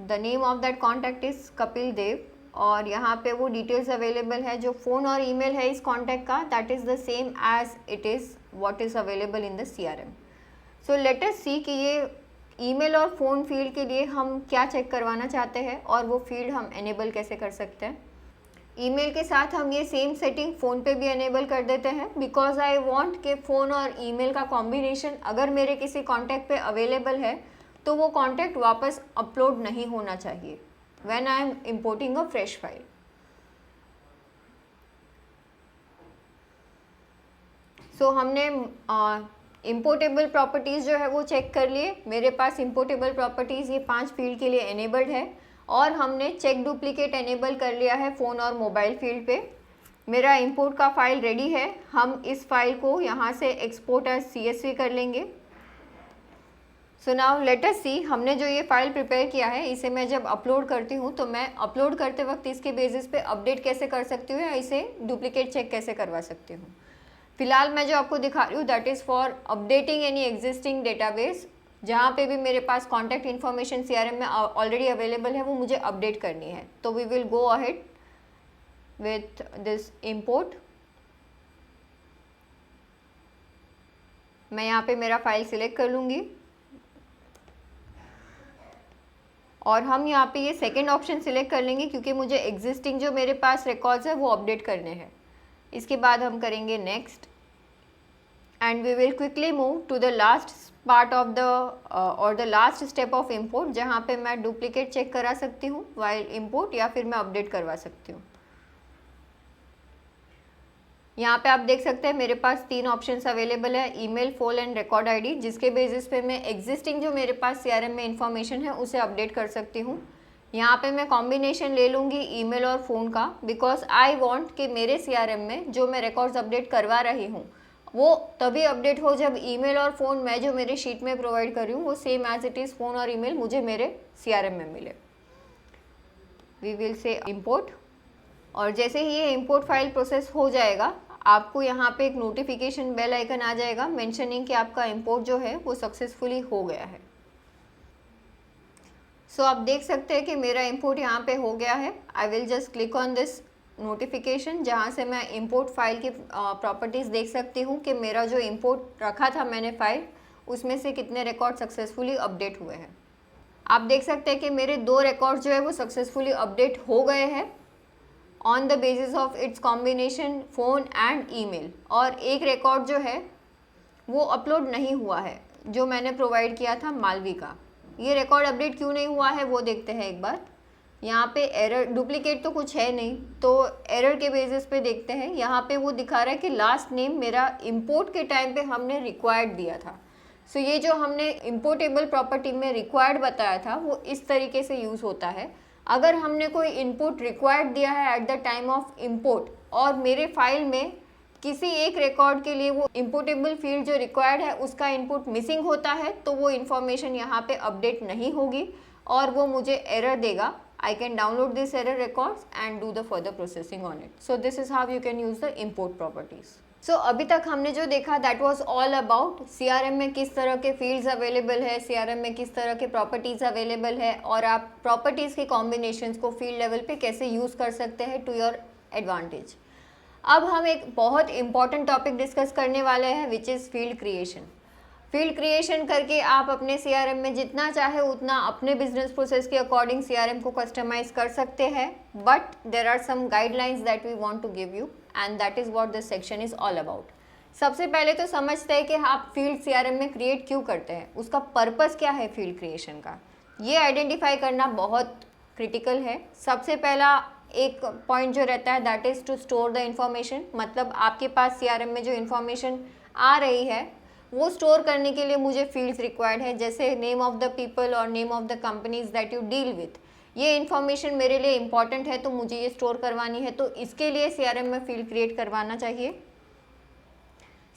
The name of that contact is Kapil Dev, और यहाँ पे वो डिटेल्स अवेलेबल है। जो फ़ोन और ईमेल है इस कॉन्टैक्ट का, that is the same as it is what is available in the CRM। So let us see कि ये ईमेल और फ़ोन फील्ड के लिए हम क्या चेक करवाना चाहते हैं और वो फील्ड हम एनेबल कैसे कर सकते हैं। ईमेल के साथ हम ये सेम सेटिंग फ़ोन पे भी एनेबल कर देते हैं, बिकॉज आई वांट कि फ़ोन और ईमेल का कॉम्बिनेशन अगर मेरे किसी कॉन्टैक्ट पे अवेलेबल है तो वो कॉन्टैक्ट वापस अपलोड नहीं होना चाहिए when I am importing a fresh file. हमने इम्पोर्टेबल प्रॉपर्टीज़ जो है वो चेक कर लिए। मेरे पास इम्पोर्टेबल प्रॉपर्टीज़ ये 5 फील्ड के लिए एनेबल्ड है, और हमने चेक डुप्लीकेट एनेबल कर लिया है फ़ोन और मोबाइल फील्ड पे। मेरा इंपोर्ट का फाइल रेडी है। हम इस फाइल को यहाँ से एक्सपोर्ट एज CSV कर लेंगे। सो नाउ लेट अस सी, हमने जो ये फाइल प्रिपेयर किया है इसे मैं जब अपलोड करती हूँ तो मैं अपलोड करते वक्त इसके बेसिस पे अपडेट कैसे कर सकती हूँ या इसे डुप्लीकेट चेक कैसे करवा सकती हूँ। फिलहाल मैं जो आपको दिखा रही हूँ that is for updating any existing database, जहाँ पे भी मेरे पास कॉन्टैक्ट इन्फॉर्मेशन CRM में ऑलरेडी अवेलेबल है वो मुझे अपडेट करनी है। तो we will go ahead with this import. मैं यहाँ पे मेरा फाइल सिलेक्ट कर लूँगी और हम यहाँ पे ये सेकेंड ऑप्शन सिलेक्ट कर लेंगे क्योंकि मुझे एग्जिस्टिंग जो मेरे पास रिकॉर्ड्स है वो अपडेट करने हैं। इसके बाद हम करेंगे next and we will quickly move to the last part of the और the last step of import, जहाँ पे मैं डुप्लीकेट चेक करा सकती हूँ वाइल इंपोर्ट या फिर मैं अपडेट करवा सकती हूँ। यहाँ पे आप देख सकते हैं मेरे पास 3 ऑप्शंस अवेलेबल है, email, phone and record ID, जिसके बेसिस पे मैं एग्जिस्टिंग जो मेरे पास CRM में इंफॉर्मेशन है उसे अपडेट कर सकती हूँ। यहाँ पे मैं कॉम्बिनेशन ले लूँगी ईमेल और फ़ोन का, बिकॉज आई वांट कि मेरे सीआरएम में जो मैं रिकॉर्ड्स अपडेट करवा रही हूँ वो तभी अपडेट हो जब ईमेल और फ़ोन मैं जो मेरे शीट में प्रोवाइड कर रही हूँ वो same as it is phone और ईमेल मुझे मेरे सीआरएम में मिले। वी विल से इम्पोर्ट, और जैसे ही ये इम्पोर्ट फाइल प्रोसेस हो जाएगा आपको यहाँ पे एक नोटिफिकेशन बेल आइकन आ जाएगा मेंशनिंग कि आपका इम्पोर्ट जो है वो सक्सेसफुली हो गया है। सो आप देख सकते हैं कि मेरा इंपोर्ट यहाँ पे हो गया है। I will just click on this notification जहाँ से मैं इंपोर्ट फाइल की प्रॉपर्टीज़ देख सकती हूँ कि मेरा जो इंपोर्ट रखा था मैंने फाइल उसमें से कितने रिकॉर्ड सक्सेसफुली अपडेट हुए हैं। आप देख सकते हैं कि मेरे 2 रिकॉर्ड जो है वो सक्सेसफुली अपडेट हो गए हैं on the basis of its combination phone and email, और एक रिकॉर्ड जो है वो अपलोड नहीं हुआ है जो मैंने प्रोवाइड किया था मालवी का। ये रिकॉर्ड अपडेट क्यों नहीं हुआ है वो देखते हैं एक बार। यहाँ पे एरर, डुप्लीकेट तो कुछ है नहीं, तो एरर के बेसिस पे देखते हैं। यहाँ पे वो दिखा रहा है कि लास्ट नेम मेरा इंपोर्ट के टाइम पे हमने रिक्वायर्ड दिया था। सो ये जो हमने इम्पोर्टेबल प्रॉपर्टी में रिक्वायर्ड बताया था वो इस तरीके से यूज़ होता है। अगर हमने कोई इनपुट रिक्वायर्ड दिया है at the time of import और मेरे फाइल में किसी एक रिकॉर्ड के लिए वो इम्पोर्टेबल फील्ड जो रिक्वायर्ड है उसका इनपुट मिसिंग होता है तो वो इन्फॉर्मेशन यहाँ पे अपडेट नहीं होगी और वो मुझे एरर देगा। I can download this error records and do the further processing on it. So this is how you can use the import properties. So अभी तक हमने जो देखा that was all about CRM में किस तरह के fields अवेलेबल है, CRM में किस तरह के properties अवेलेबल है और आप properties के combinations को field level पे कैसे use कर सकते हैं to your advantage. अब हम एक बहुत important topic discuss करने वाले हैं which is field creation. Field creation करके आप अपने सीआरएम में जितना चाहे उतना अपने बिजनेस प्रोसेस के अकॉर्डिंग सीआरएम को कस्टमाइज कर सकते हैं, but there are some guidelines that we want to give you and that is what this section is all about. सबसे पहले तो समझते हैं कि आप फील्ड सीआरएम में क्रिएट क्यों करते हैं, उसका पर्पस क्या है फील्ड क्रिएशन का, ये आइडेंटिफाई करना बहुत क्रिटिकल है। सबसे पहला एक पॉइंट जो रहता है that is to store the information, मतलब आपके पास सीआरएम में जो इन्फॉर्मेशन आ रही है वो स्टोर करने के लिए मुझे फील्ड्स रिक्वायर्ड है, जैसे नेम ऑफ द पीपल और name of the companies that you deal with. ये इन्फॉर्मेशन मेरे लिए इंपॉर्टेंट है तो मुझे ये स्टोर करवानी है, तो इसके लिए सीआरएम में फील्ड क्रिएट करवाना चाहिए।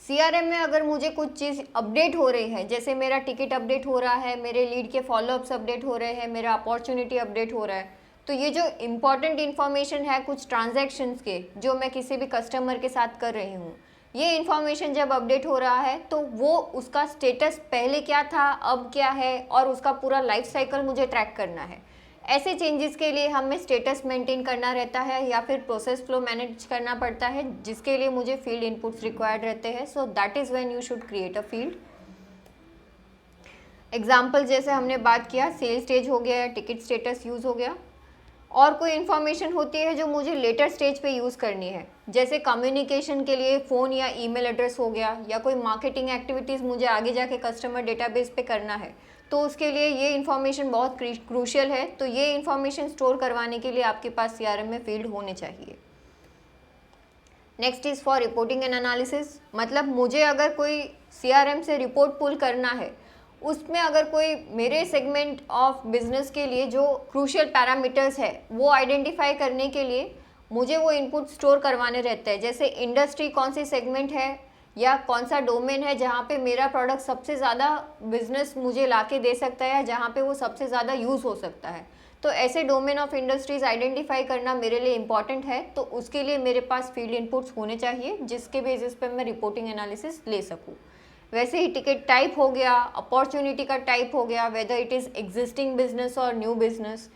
सीआरएम में अगर मुझे कुछ चीज़ अपडेट हो रही है, जैसे मेरा टिकट अपडेट हो रहा है, मेरे लीड के फॉलोअप्स अपडेट हो रहे हैं, मेरा अपॉर्चुनिटी अपडेट हो रहा है, तो ये जो इम्पॉर्टेंट इन्फॉर्मेशन है कुछ ट्रांजैक्शंस के जो मैं किसी भी कस्टमर के साथ कर रही हूँ, ये इन्फॉर्मेशन जब अपडेट हो रहा है तो वो उसका स्टेटस पहले क्या था अब क्या है और उसका पूरा लाइफ साइकिल मुझे ट्रैक करना है। ऐसे चेंजेस के लिए हमें स्टेटस मेंटेन करना रहता है या फिर प्रोसेस फ्लो मैनेज करना पड़ता है, जिसके लिए मुझे फील्ड इनपुट्स रिक्वायर्ड रहते हैं। सो that is when you should create a field. Example जैसे हमने बात किया, सेल स्टेज हो गया, टिकट स्टेटस यूज़ हो गया, और कोई इन्फॉर्मेशन होती है जो मुझे लेटर स्टेज पे यूज़ करनी है, जैसे कम्युनिकेशन के लिए फ़ोन या ईमेल एड्रेस हो गया, या कोई मार्केटिंग एक्टिविटीज़ मुझे आगे जाके कस्टमर डेटाबेस पे करना है, तो उसके लिए ये इन्फॉर्मेशन बहुत क्रूशियल है। तो ये इन्फॉर्मेशन स्टोर करवाने के लिए आपके पास सीआरएम में फील्ड होने चाहिए। Next is for reporting and analysis, मतलब मुझे अगर कोई सीआरएम से रिपोर्ट पुल करना है, उसमें अगर कोई मेरे सेगमेंट ऑफ बिजनेस के लिए जो क्रूशियल पैरामीटर्स है वो आइडेंटिफाई करने के लिए मुझे वो इनपुट स्टोर करवाने रहते हैं, जैसे इंडस्ट्री कौन सी सेगमेंट है या कौन सा डोमेन है जहाँ पे मेरा प्रोडक्ट सबसे ज़्यादा बिजनेस मुझे लाके दे सकता है या जहाँ पे वो सबसे ज़्यादा यूज़ हो सकता है। तो ऐसे डोमेन ऑफ इंडस्ट्रीज़ आइडेंटिफाई करना मेरे लिए इंपॉर्टेंट है, तो उसके लिए मेरे पास फील्ड इनपुट्स होने चाहिए जिसके बेसिस पे मैं रिपोर्टिंग एनालिसिस ले सकूँ। वैसे ही टिकट टाइप हो गया, अपॉर्चुनिटी का टाइप हो गया, weather it is existing business और न्यू बिजनेस,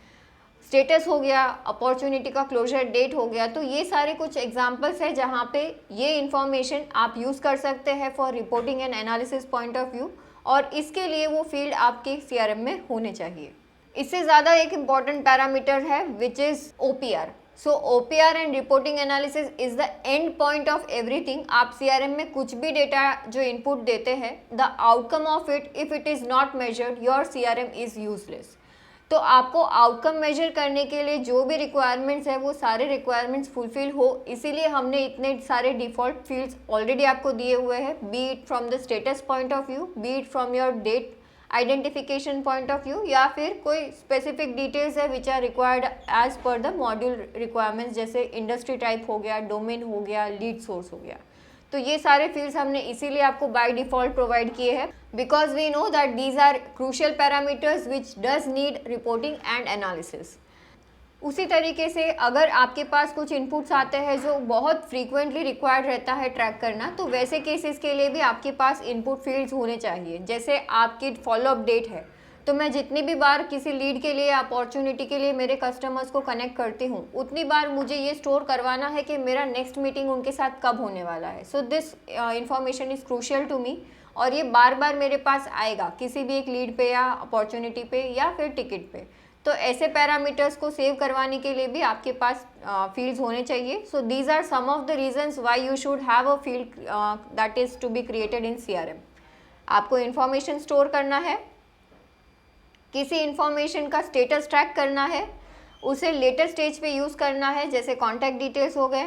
स्टेटस हो गया, अपॉर्चुनिटी का क्लोजर डेट हो गया। तो ये सारे कुछ एग्जांपल्स है जहाँ पे ये इन्फॉर्मेशन आप यूज़ कर सकते हैं for reporting and analysis point of view, और इसके लिए वो फील्ड आपके सीआरएम में होने चाहिए। इससे ज़्यादा एक इम्पॉर्टेंट पैरामीटर है which is OPR. So OPR and reporting analysis is the end point of everything. आप CRM में कुछ भी डेटा जो इनपुट देते हैं, the outcome of it if it is not measured your CRM is useless. तो आपको आउटकम मेजर करने के लिए जो भी रिक्वायरमेंट्स है वो सारे रिक्वायरमेंट्स फुलफिल हो, इसीलिए हमने इतने सारे डिफ़ॉल्ट फील्ड्स ऑलरेडी आपको दिए हुए हैं, be it from the status point of view, be it from your date identification point of view, या फिर कोई स्पेसिफिक डिटेल्स है which are required as per the module requirements, जैसे इंडस्ट्री टाइप हो गया, डोमेन हो गया, लीड सोर्स हो गया। तो ये सारे फील्ड्स हमने इसीलिए आपको बाय डिफॉल्ट प्रोवाइड किए हैं, because we know that these are crucial parameters which does need reporting and analysis. उसी तरीके से अगर आपके पास कुछ इनपुट्स आते हैं जो बहुत फ्रीक्वेंटली रिक्वायर्ड रहता है ट्रैक करना, तो वैसे केसेस के लिए भी आपके पास इनपुट फील्ड्स होने चाहिए। जैसे आपकी फॉलोअप डेट है, तो मैं जितनी भी बार किसी लीड के लिए, अपॉर्चुनिटी के लिए मेरे कस्टमर्स को कनेक्ट करती हूँ, उतनी बार मुझे ये स्टोर करवाना है कि मेरा नेक्स्ट मीटिंग उनके साथ कब होने वाला है। So this information is crucial to me, और ये बार बार मेरे पास आएगा किसी भी एक लीड पे या अपॉर्चुनिटी पे या फिर टिकट पे। तो ऐसे पैरामीटर्स को सेव करवाने के लिए भी आपके पास फील्ड्स होने चाहिए। So these are some of the reasons why you should have a field that is to be created in CRM। आपको इन्फॉर्मेशन स्टोर करना है, किसी इन्फॉर्मेशन का स्टेटस ट्रैक करना है, उसे लेटर स्टेज पे यूज़ करना है, जैसे कॉन्टैक्ट डिटेल्स हो गए,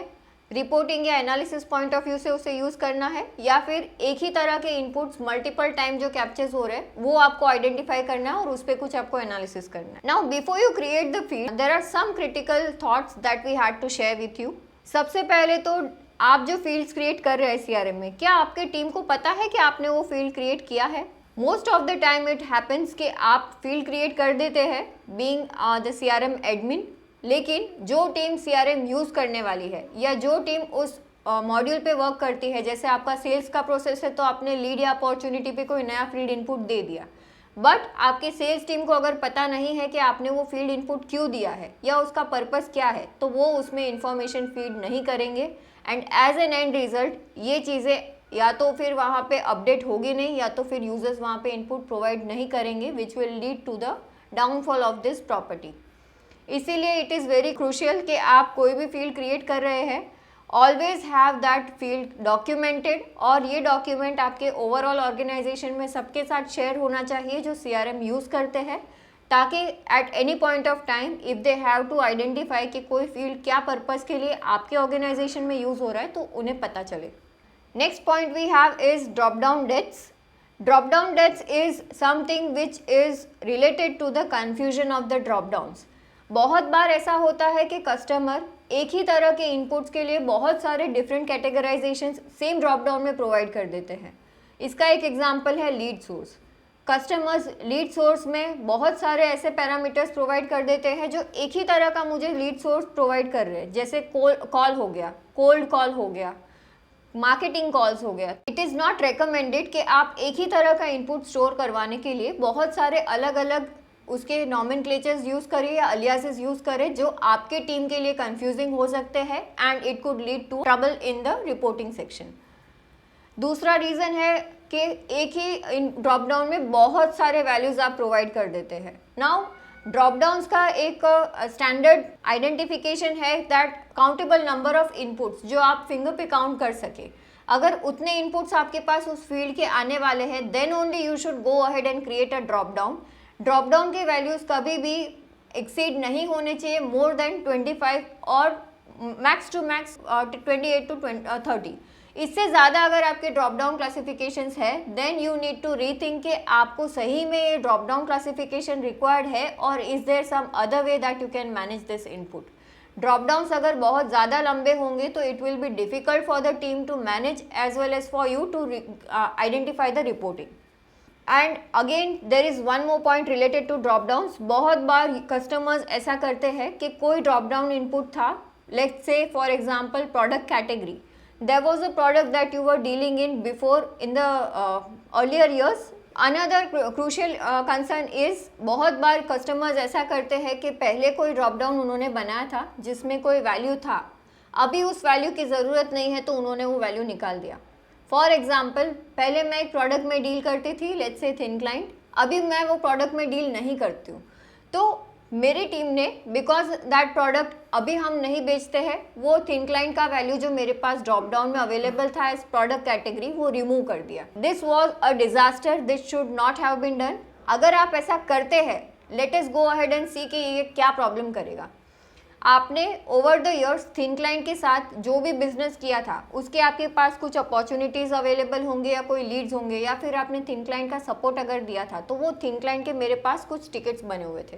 रिपोर्टिंग या एनालिसिस पॉइंट ऑफ व्यू से उसे यूज़ करना है, या फिर एक ही तरह के इनपुट्स मल्टीपल टाइम जो कैप्चर्स हो रहे हैं वो आपको आइडेंटिफाई करना है और उस पर कुछ आपको एनालिसिस करना है। Now before you create the field, there are some critical thoughts that we had to share with you. सबसे पहले तो आप जो फील्ड्स क्रिएट कर रहे हैं CRM में, क्या आपके टीम को पता है कि आपने वो फील्ड क्रिएट किया है? Most of the time it happens कि आप फील्ड क्रिएट कर देते हैं बीइंग द CRM एडमिन, लेकिन जो टीम CRM यूज़ करने वाली है या जो टीम उस मॉड्यूल पे वर्क करती है, जैसे आपका सेल्स का प्रोसेस है तो आपने लीड या अपॉर्चुनिटी पे कोई नया फील्ड इनपुट दे दिया, बट आपके सेल्स टीम को अगर पता नहीं है कि आपने वो फील्ड इनपुट क्यों दिया है या उसका पर्पस क्या है, तो वो उसमें इंफॉर्मेशन फीड नहीं करेंगे, and as an end result ये चीज़ें या तो फिर वहाँ पे अपडेट होगी नहीं, या तो फिर यूजर्स वहाँ पे इनपुट प्रोवाइड नहीं करेंगे, which will lead to the downfall of this property. इसीलिए इट इज़ वेरी क्रूशियल कि आप कोई भी फील्ड क्रिएट कर रहे हैं, always have that field documented, और ये डॉक्यूमेंट आपके ओवरऑल ऑर्गेनाइजेशन में सबके साथ शेयर होना चाहिए जो CRM यूज़ करते हैं, ताकि at any point of time if they have to identify कि कोई फील्ड क्या पर्पज़ के लिए आपके ऑर्गेनाइजेशन में यूज़ हो रहा है तो उन्हें पता चले। Next point we have is drop down dates. Drop down dates is something which is related to the confusion of the drop downs. बहुत बार ऐसा होता है कि कस्टमर एक ही तरह के इनपुट्स के लिए बहुत सारे डिफरेंट कैटेगराइजेशंस सेम ड्रॉप डाउन में प्रोवाइड कर देते हैं। इसका एक एग्जांपल है lead source. Customers lead source में बहुत सारे ऐसे पैरामीटर्स प्रोवाइड कर देते हैं जो एक ही तरह का मुझे लीड सोर्स प्रोवाइड कर रहे हैं, जैसे कॉल हो गया, कोल्ड कॉल हो गया, मार्केटिंग कॉल्स हो गया। इट इज़ नॉट रिकमेंडेड कि आप एक ही तरह का इनपुट स्टोर करवाने के लिए बहुत सारे अलग अलग उसके नॉमेनक्लेचर्स यूज़ करें या अलियासेस यूज़ करें जो आपके टीम के लिए कंफ्यूजिंग हो सकते हैं, and it could lead to trouble in the reporting section. दूसरा रीज़न है कि एक ही ड्रॉप डाउन में बहुत सारे वैल्यूज़ आप प्रोवाइड कर देते हैं। नाउ ड्रॉप डाउन्स का एक स्टैंडर्ड आइडेंटिफिकेशन है that countable number of inputs, जो आप फिंगर पे काउंट कर सके। अगर उतने इनपुट्स आपके पास उस फील्ड के आने वाले हैं, then only you should go ahead and create a drop down. Drop down के वैल्यूज़ कभी भी एक्सीड नहीं होने चाहिए मोर देन 25 और मैक्स टू मैक्स 28 to 30। इससे ज़्यादा अगर आपके ड्रॉप डाउन क्लासिफिकेशंस है, then you need to rethink कि आपको सही में ये ड्रॉप डाउन क्लासिफिकेशन रिक्वायर्ड है, और is there some other way that you can manage this input. Drop downs अगर बहुत ज़्यादा लंबे होंगे तो it will be difficult for the team to manage as well as for you to identify the reporting. And again there is one more point related to drop downs. बहुत बार customers ऐसा करते हैं कि कोई ड्रॉप डाउन इनपुट था, let's say for example product category, there was a product that you were dealing in before in the earlier years. Another crucial concern is, बहुत बार कस्टमर्स ऐसा करते हैं कि पहले कोई ड्रॉप डाउन उन्होंने बनाया था जिसमें कोई वैल्यू था, अभी उस वैल्यू की ज़रूरत नहीं है तो उन्होंने वो वैल्यू निकाल दिया। फॉर एग्जाम्पल, पहले मैं एक प्रोडक्ट में डील करती थी, लेट्स से थिन क्लाइंट, अभी मैं वो प्रोडक्ट में डील नहीं करती हूँ, तो मेरी टीम ने बिकॉज दैट प्रोडक्ट अभी हम नहीं बेचते हैं, वो थिन क्लाइंट का वैल्यू जो मेरे पास ड्रॉप डाउन में अवेलेबल था इस प्रोडक्ट कैटेगरी, वो रिमूव कर दिया। This was a disaster, this should not have been done. अगर आप ऐसा करते हैं, let us go ahead and see कि ये क्या प्रॉब्लम करेगा। आपने over the years thin client के साथ जो भी बिजनेस किया था उसके आपके पास कुछ अपॉर्चुनिटीज़ अवेलेबल होंगे या कोई लीड्स होंगे, या फिर आपने थिन क्लाइंट का सपोर्ट अगर दिया था तो वो थिन क्लाइंट के मेरे पास कुछ टिकट्स बने हुए थे।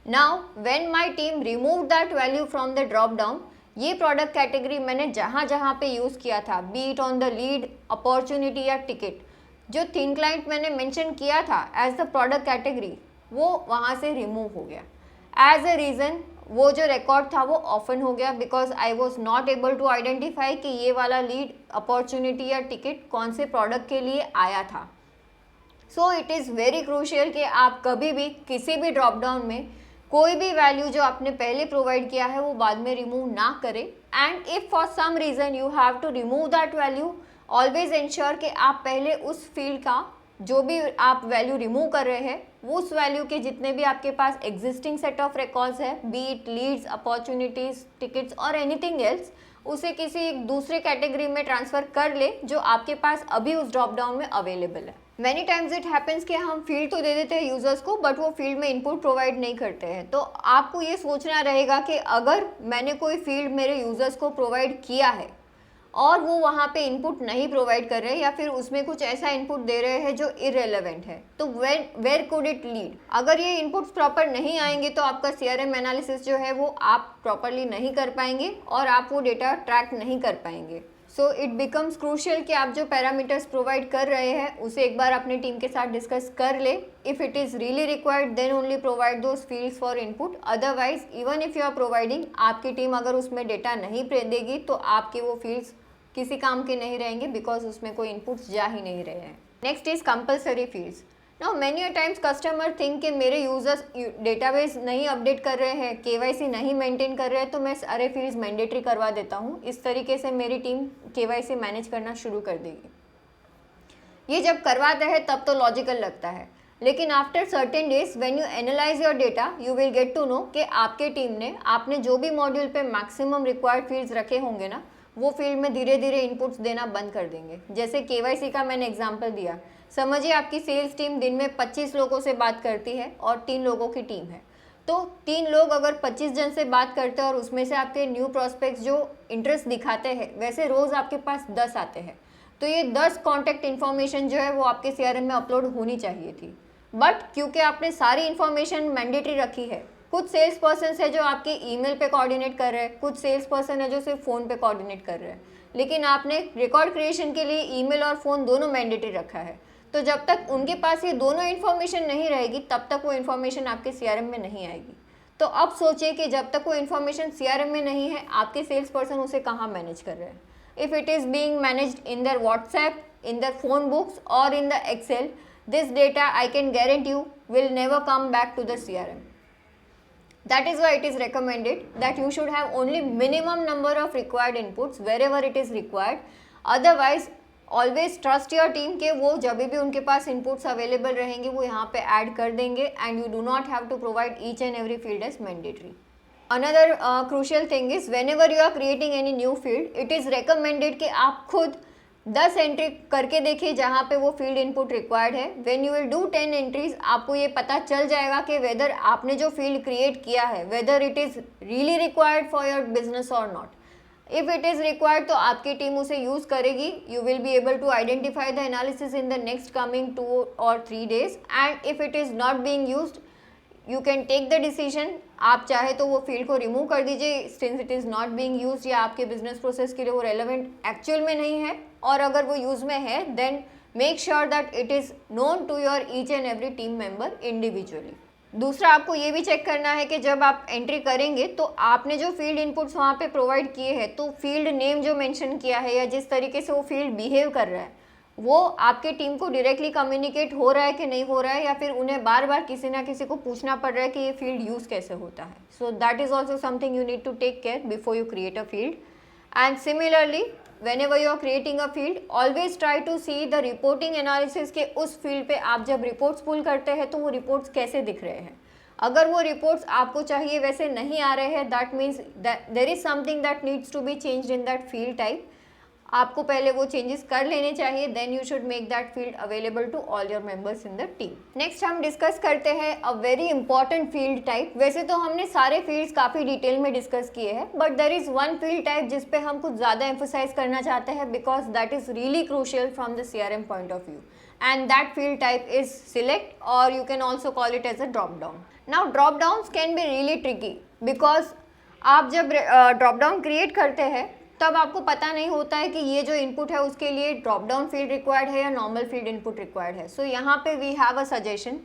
Now when my team remove that value from the drop down, ये प्रोडक्ट कैटेगरी मैंने जहाँ जहाँ पे यूज़ किया था, B it on the lead, opportunity या टिकट, जो थिन क्लाइंट मैंने मेंशन किया था एज द प्रोडक्ट कैटेगरी, वो वहाँ से रिमूव हो गया। एज अ रीज़न वो जो रिकॉर्ड था वो ऑफन हो गया, because I was not able to identify कि ये वाला लीड, अपॉर्चुनिटी या टिकट कौन से प्रोडक्ट के लिए आया था। So it is very crucial कि आप कभी भी किसी भी ड्रॉप डाउन में कोई भी वैल्यू जो आपने पहले प्रोवाइड किया है वो बाद में रिमूव ना करें। And if for some reason you have to remove that value, always ensure कि आप पहले उस फील्ड का जो भी आप वैल्यू रिमूव कर रहे हैं उस वैल्यू के जितने भी आपके पास एग्जिस्टिंग सेट ऑफ रिकॉर्ड्स है, B it leads, opportunities, tickets और एनीथिंग एल्स, उसे किसी एक दूसरे कैटेगरी में ट्रांसफ़र कर ले जो आपके पास अभी उस ड्रॉप डाउन में अवेलेबल है। मैनी टाइम्स इट हैपन्स कि हम फील्ड तो दे देते हैं यूज़र्स को, बट वो फील्ड में इनपुट प्रोवाइड नहीं करते हैं। तो आपको ये सोचना रहेगा कि अगर मैंने कोई फील्ड मेरे यूज़र्स को प्रोवाइड किया है और वो वहाँ पे इनपुट नहीं प्रोवाइड कर रहे या फिर उसमें कुछ ऐसा इनपुट दे रहे हैं जो इररेलेवेंट है, तो वेयर कुड इट लीड। अगर ये इनपुट्स प्रॉपर नहीं आएंगे तो आपका CRM एनालिसिस जो है वो आप प्रॉपरली नहीं कर पाएंगे और आप वो डेटा ट्रैक नहीं कर पाएंगे। सो इट बिकम्स क्रूशियल कि आप जो पैरामीटर्स प्रोवाइड कर रहे हैं उसे एक बार अपनी टीम के साथ डिस्कस कर ले। If it is really required then only provide those fields for input. Otherwise even if you are providing, आपकी टीम अगर उसमें डेटा नहीं देगी तो आपके वो फील्ड्स किसी काम के नहीं रहेंगे, बिकॉज उसमें कोई इनपुट्स जा ही नहीं रहे हैं। Next is compulsory fields. Now many a times customer think कि मेरे यूजर्स डेटाबेस नहीं अपडेट कर रहे हैं, KYC नहीं मेंटेन कर रहे हैं, तो मैं सारे फील्ड्स मैंडेटरी करवा देता हूँ। इस तरीके से मेरी टीम KYC मैनेज करना शुरू कर देगी। ये जब करवाते हैं तब तो लॉजिकल लगता है, लेकिन after certain days when you analyse your data you will get to know कि आपके टीम ने आपने जो भी मॉड्यूल पे मैक्सिमम रिक्वायर्ड फील्ड्स रखे होंगे ना, वो फील्ड में धीरे धीरे इनपुट्स देना बंद कर देंगे। जैसे KYC का मैंने एग्जांपल दिया, समझिए आपकी सेल्स टीम दिन में 25 लोगों से बात करती है और 3 लोगों की टीम है, तो 3 लोग अगर 25 जन से बात करते हैं और उसमें से आपके न्यू प्रॉस्पेक्ट्स जो इंटरेस्ट दिखाते हैं वैसे रोज़ आपके पास 10 आते हैं, तो ये 10 कॉन्टैक्ट इन्फॉर्मेशन जो है वो आपके CRM में अपलोड होनी चाहिए थी। बट क्योंकि आपने सारी इन्फॉर्मेशन मैंडेटरी रखी है, कुछ सेल्स पर्सन है जो आपके ईमेल पे कोऑर्डिनेट कर रहे हैं, कुछ सेल्स पर्सन है जो सिर्फ फ़ोन पे कोऑर्डिनेट कर रहे हैं, लेकिन आपने रिकॉर्ड क्रिएशन के लिए ईमेल और फ़ोन दोनों मैंडेटरी रखा है। तो जब तक उनके पास ये दोनों इन्फॉर्मेशन नहीं रहेगी तब तक वो इन्फॉर्मेशन आपके CRM में नहीं आएगी। तो अब सोचिए कि जब तक वो इन्फॉर्मेशन CRM में नहीं है, आपके सेल्स पर्सन उसे कहाँ मैनेज कर रहे हैं। If it is being managed in their WhatsApp, in their phone books और in the Excel, this data I can guarantee you will never come back to the CRM. That is why it is recommended that you should have only minimum number of required inputs wherever it is required. Otherwise, always trust your team कि वो जब भी उनके पास inputs available रहेंगे वो यहाँ पे add कर देंगे, and you do not have to provide each and every field as mandatory. Another crucial thing is whenever you are creating any new field, it is recommended कि आप खुद 10 एंट्री करके देखिए जहाँ पे वो फील्ड इनपुट रिक्वायर्ड है। When you will do 10 entries, आपको ये पता चल जाएगा कि वेदर आपने जो फील्ड क्रिएट किया है whether it is really required for your business और not. If it is required तो आपकी टीम उसे यूज़ करेगी। You will be able to identify the analysis in the next coming 2 or 3 days, and if it is not being used you can take the decision. आप चाहे तो वो field को remove कर दीजिए since it is not being used, या आपके business process के लिए वो रेलेवेंट एक्चुअल में नहीं है, और अगर वो यूज़ में है then make sure that it is known to your each and every team member individually. दूसरा, आपको ये भी चेक करना है कि जब आप एंट्री करेंगे तो आपने जो फील्ड इनपुट्स वहाँ पे प्रोवाइड किए हैं, तो फील्ड नेम जो मेंशन किया है या जिस तरीके से वो फील्ड बिहेव कर रहा है वो आपके टीम को डायरेक्टली कम्युनिकेट हो रहा है कि नहीं हो रहा है, या फिर उन्हें बार बार किसी ना किसी को पूछना पड़ रहा है कि ये फील्ड यूज़ कैसे होता है। So that is also something you need to take care before you create a field. And similarly whenever you are creating a field, always try to see the reporting analysis के उस field पे आप जब reports पुल करते हैं तो वो reports कैसे दिख रहे हैं। अगर वो रिपोर्ट्स आपको चाहिए वैसे नहीं आ रहे हैं, that means there is something that needs to be changed in that field type. आपको पहले वो चेंजेस कर लेने चाहिए, then you should make that field available to all your members in the team. Next हम डिस्कस करते हैं a very important field type. वैसे तो हमने सारे फील्ड्स काफ़ी डिटेल में डिस्कस किए हैं, but there is one field type जिस पे हम कुछ ज़्यादा एम्फोसाइज करना चाहते हैं, because that is really crucial from the CRM point of view, and that field type is select, or you can also call it as a drop down. Now drop downs can be really tricky because आप जब drop down create करते हैं तब आपको पता नहीं होता है कि ये जो इनपुट है उसके लिए ड्रॉप डाउन फील्ड रिक्वायर्ड है या नॉर्मल फील्ड इनपुट रिक्वायर्ड है। सो यहाँ पे we have a suggestion,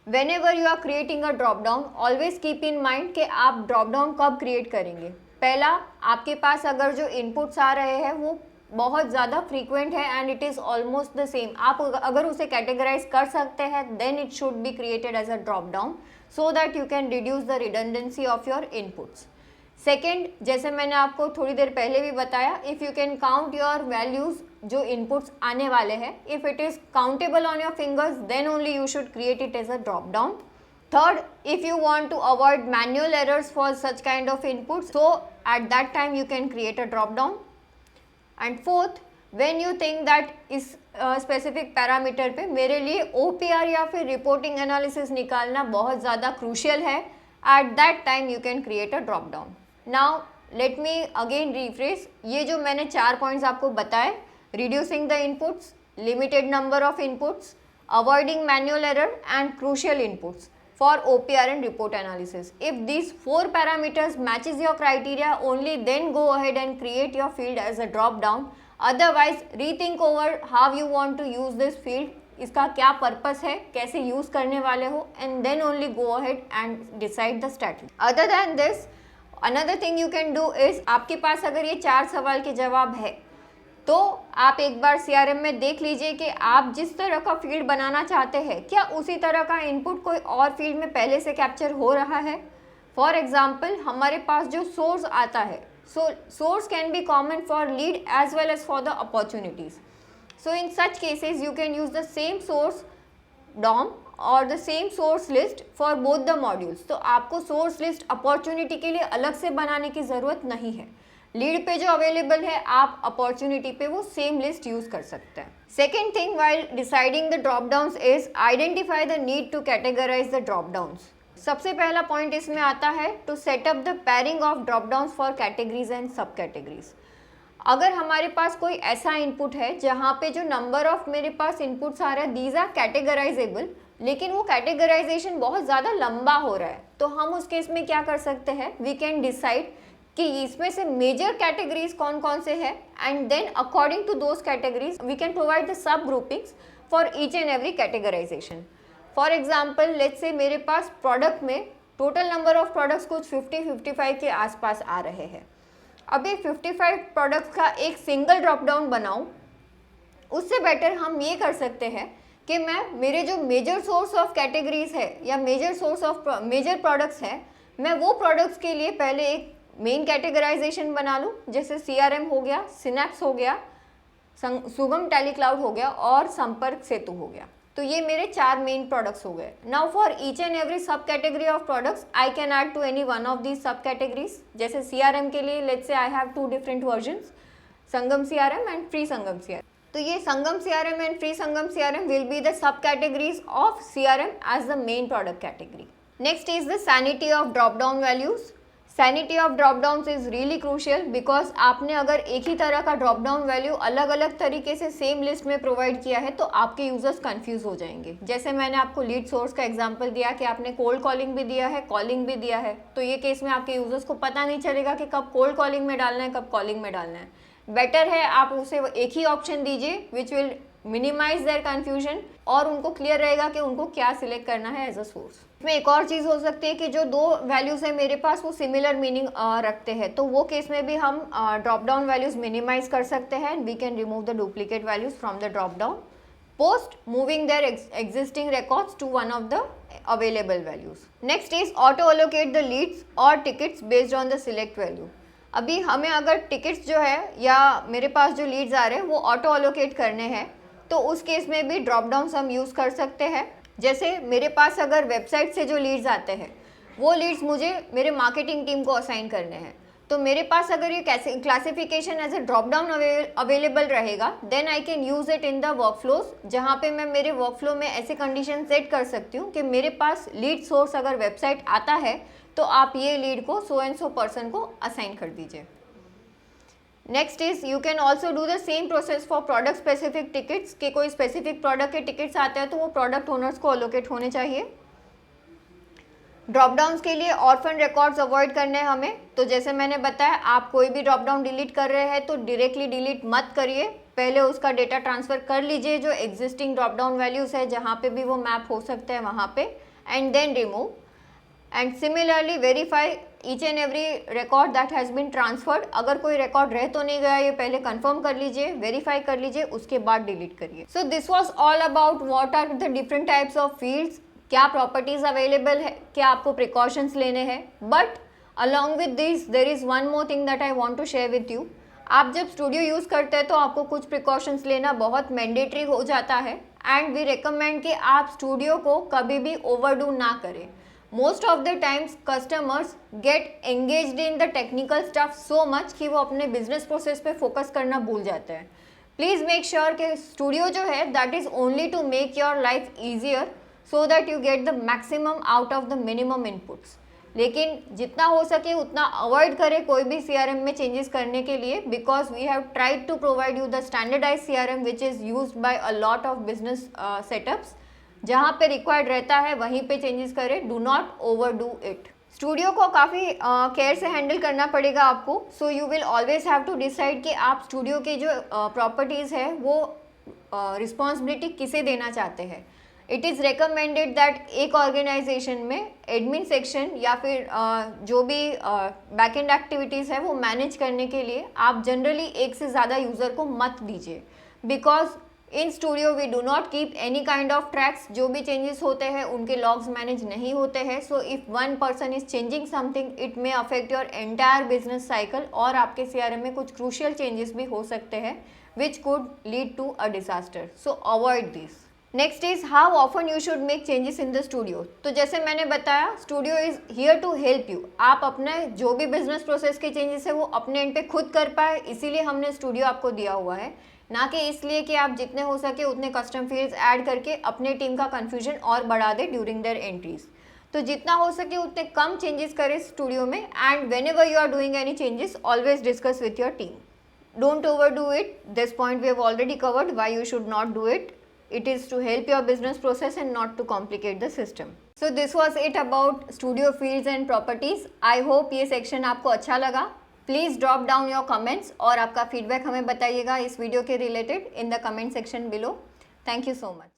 whenever you are creating a drop down always keep in mind कि आप ड्रॉप डाउन कब क्रिएट करेंगे। पहला, आपके पास अगर जो इनपुट्स आ रहे हैं वो बहुत ज़्यादा फ्रीक्वेंट है and it is almost the same, आप अगर उसे कैटेगराइज कर सकते हैं then it should be created as a drop down so that you can reduce the redundancy of your inputs. Second, जैसे मैंने आपको थोड़ी देर पहले भी बताया, if you can count your values जो इनपुट्स आने वाले हैं, if it is countable on your fingers then only you should create it as a drop down. Third, if you want to avoid manual errors for such kind of inputs, so at that time you can create a drop down. And fourth, when you think that इस specific parameter पे मेरे लिए OPR या फिर reporting analysis निकालना बहुत ज़्यादा crucial है, at that time you can create a drop down. Now let me again rephrase, ये जो मैंने 4 पॉइंट्स आपको बताए, reducing the inputs, limited number of inputs, avoiding manual error and crucial inputs for OPR and report analysis. If these 4 parameters matches your criteria, only then go ahead and create your field as a drop down. Otherwise, rethink over how you want to use this field, इसका क्या purpose है, कैसे use करने वाले हो, and then only go ahead and decide the strategy. Other than this, another thing you can do is, आपके पास अगर ये 4 सवाल के जवाब है तो आप एक बार CRM में देख लीजिए कि आप जिस तरह का फील्ड बनाना चाहते हैं क्या उसी तरह का इनपुट कोई और फील्ड में पहले से कैप्चर हो रहा है। फॉर एग्जाम्पल, हमारे पास जो सोर्स आता है, source can be common for lead as well as for the opportunities. So in such cases you can use the same source DOM और the same source list for both the modules. तो आपको source list opportunity के लिए अलग से बनाने की ज़रूरत नहीं है, लीड पे जो अवेलेबल है आप अपॉर्चुनिटी पे वो सेम लिस्ट यूज कर सकते हैं। Second thing while deciding the drop downs is identify the need to categorize the drop downs. सबसे पहला पॉइंट इसमें आता है to set up the pairing of drop downs for categories and sub categories. अगर हमारे पास कोई ऐसा इनपुट है जहाँ पे जो नंबर ऑफ मेरे पास इनपुट्स आ रहा है दीज आर कैटेगराइजेबल, लेकिन वो कैटेगराइजेशन बहुत ज़्यादा लंबा हो रहा है, तो हम उस केस में क्या कर सकते हैं, वी कैन डिसाइड कि इसमें से मेजर कैटेगरीज कौन कौन से हैं and then according to those categories we can provide the sub groupings for each and every categorization. For example, let's say मेरे पास प्रोडक्ट में टोटल नंबर ऑफ प्रोडक्ट्स कुछ 50-55 के आसपास आ रहे हैं। अभी 55 प्रोडक्ट्स का एक सिंगल ड्रॉप डाउन बनाऊँ, उससे बेटर हम ये कर सकते हैं कि मैं मेरे जो मेजर सोर्स ऑफ कैटेगरीज है या major source of major products है, मैं वो प्रोडक्ट्स के लिए पहले एक मेन कैटेगराइजेशन बना लूँ, जैसे CRM हो गया, सिनेप्स हो गया, सुगम टैली क्लाउड हो गया और संपर्क सेतु हो गया। तो ये मेरे 4 मेन प्रोडक्ट्स हो गए। Now for each and every sub category of products I can add to any one of these sub categories. जैसे CRM के लिए let's say I have 2 different versions, Sangam CRM and free Sangam CRM। तो ये Sangam CRM and free Sangam CRM will be the sub categories of CRM as the main product category. Next is the sanity of drop down values. Sanity of drop downs is really crucial because आपने अगर एक ही तरह का drop down value अलग अलग तरीके से same list में प्रोवाइड किया है तो आपके यूजर्स कंफ्यूज हो जाएंगे। जैसे मैंने आपको लीड सोर्स का एग्जांपल दिया कि आपने कोल्ड कॉलिंग भी दिया है, कॉलिंग भी दिया है, तो ये केस में आपके यूजर्स को पता नहीं चलेगा कि कब कोल्ड कॉलिंग में डालना है, कब कॉलिंग में डालना है। बेटर है आप उसे एक ही ऑप्शन दीजिए which will minimize their confusion और उनको क्लियर रहेगा कि उनको क्या सिलेक्ट करना है एज अ सोर्स। इसमें एक और चीज़ हो सकती है कि जो 2 वैल्यूज़ है मेरे पास वो सिमिलर मीनिंग रखते हैं, तो वो केस में भी हम ड्रॉप डाउन वैल्यूज़ मिनिमाइज कर सकते हैं and we can remove the duplicate values from the drop down post moving their existing records to one of the available values. Next is auto allocate the leads or tickets based on the select value. अभी हमें अगर tickets जो है या मेरे पास जो Leeds आ रहे हैं वो ऑटो अलोकेट करने हैं तो उस केस में भी ड्रॉप डाउन हम यूज़ कर सकते हैं। जैसे मेरे पास अगर वेबसाइट से जो लीड्स आते हैं वो लीड्स मुझे मेरे मार्केटिंग टीम को असाइन करने हैं, तो मेरे पास अगर ये classification as a drop down available रहेगा, then I can use it in the workflows, जहाँ पे मैं मेरे वर्कफ्लो में ऐसे कंडीशन सेट कर सकती हूँ कि मेरे पास लीड सोर्स अगर वेबसाइट आता है तो आप ये लीड को सो एंड सो पर्सन को असाइन कर दीजिए। Next is you can also do the same process for product specific tickets, कि कोई स्पेसिफिक प्रोडक्ट के टिकट्स आते हैं तो वो प्रोडक्ट ओनर्स को अलोकेट होने चाहिए। ड्रॉप डाउन्स के लिए ऑर्फन रिकॉर्ड्स अवॉइड करने हैं हमें, तो जैसे मैंने बताया आप कोई भी ड्रॉप डाउन डिलीट कर रहे हैं तो डायरेक्टली डिलीट मत करिए, पहले उसका डेटा ट्रांसफ़र कर लीजिए जो एग्जिस्टिंग ड्रॉप डाउन वैल्यूज़ है जहाँ पे भी वो मैप हो सकते हैं वहाँ पे, and then remove. And similarly verify each and every record that has been transferred, अगर कोई रिकॉर्ड रह तो नहीं गया ये पहले कंफर्म कर लीजिए, वेरीफाई कर लीजिए, उसके बाद डिलीट करिए। So this was all about what are the different types of fields, क्या प्रॉपर्टीज अवेलेबल है, क्या आपको प्रिकॉशंस लेने हैं। But along with this there is one more thing that I want to share with you. आप जब studio use करते हैं तो आपको कुछ प्रिकॉशंस लेना बहुत मैंडेटरी हो जाता है, एंड वी रिकमेंड कि आप स्टूडियो को कभी भी ओवरडू ना करें। Most of the times customers gate engaged in the technical stuff so much कि वो अपने बिजनेस प्रोसेस पे फोकस करना भूल जाते हैं। प्लीज़ मेक श्योर कि स्टूडियो जो है that is only to make your life easier, so that you get the maximum out of the minimum inputs। लेकिन जितना हो सके उतना अवॉइड करें कोई भी CRM में चेंजेस करने के लिए, because we have tried to provide you the standardize CRM which is used by a lot of business setups. जहाँ पे रिक्वायर्ड रहता है वहीं पे चेंजेस करें, do not overdo it. Studio को काफ़ी केयर से हैंडल करना पड़ेगा आपको, so you will always have to decide कि आप स्टूडियो की जो प्रॉपर्टीज़ है वो रिस्पॉन्सिबिलिटी किसे देना चाहते हैं। इट इज़ रिकमेंडेड दैट एक ऑर्गेनाइजेशन में एडमिन सेक्शन या फिर जो भी बैक एंड एक्टिविटीज़ है वो मैनेज करने के लिए आप जनरली एक से ज़्यादा यूज़र को मत दीजिए, because in studio we do not keep any kind of tracks. जो भी चेंजेस होते हैं उनके लॉग्स मैनेज नहीं होते हैं, so if one person is changing something it may affect your entire business cycle, और आपके CRM में कुछ क्रूशियल चेंजेस भी हो सकते हैं which could lead to a disaster, so avoid this. Next is how often you should make changes in the studio. तो जैसे मैंने बताया studio is here to help you, आप अपने जो भी बिजनेस प्रोसेस के चेंजेस है वो अपने एंड पे खुद कर पाए, इसीलिए हमने स्टूडियो आपको दिया हुआ है, ना कि इसलिए कि आप जितने हो सके उतने कस्टम फील्ड्स ऐड करके अपने टीम का कन्फ्यूजन और बढ़ा दे ड्यूरिंग देयर एंट्रीज। तो जितना हो सके उतने कम चेंजेस करें स्टूडियो में, and whenever you are doing any changes always discuss with your team. Don't overdo it. This point we have already covered why you should not do it. It is to help your business process and not to complicate the system. So this was it about studio fields and properties. I hope ये section आपको अच्छा लगा. Please drop down your comments और आपका feedback हमें बताइएगा इस video के related in the comment section below. Thank you so much.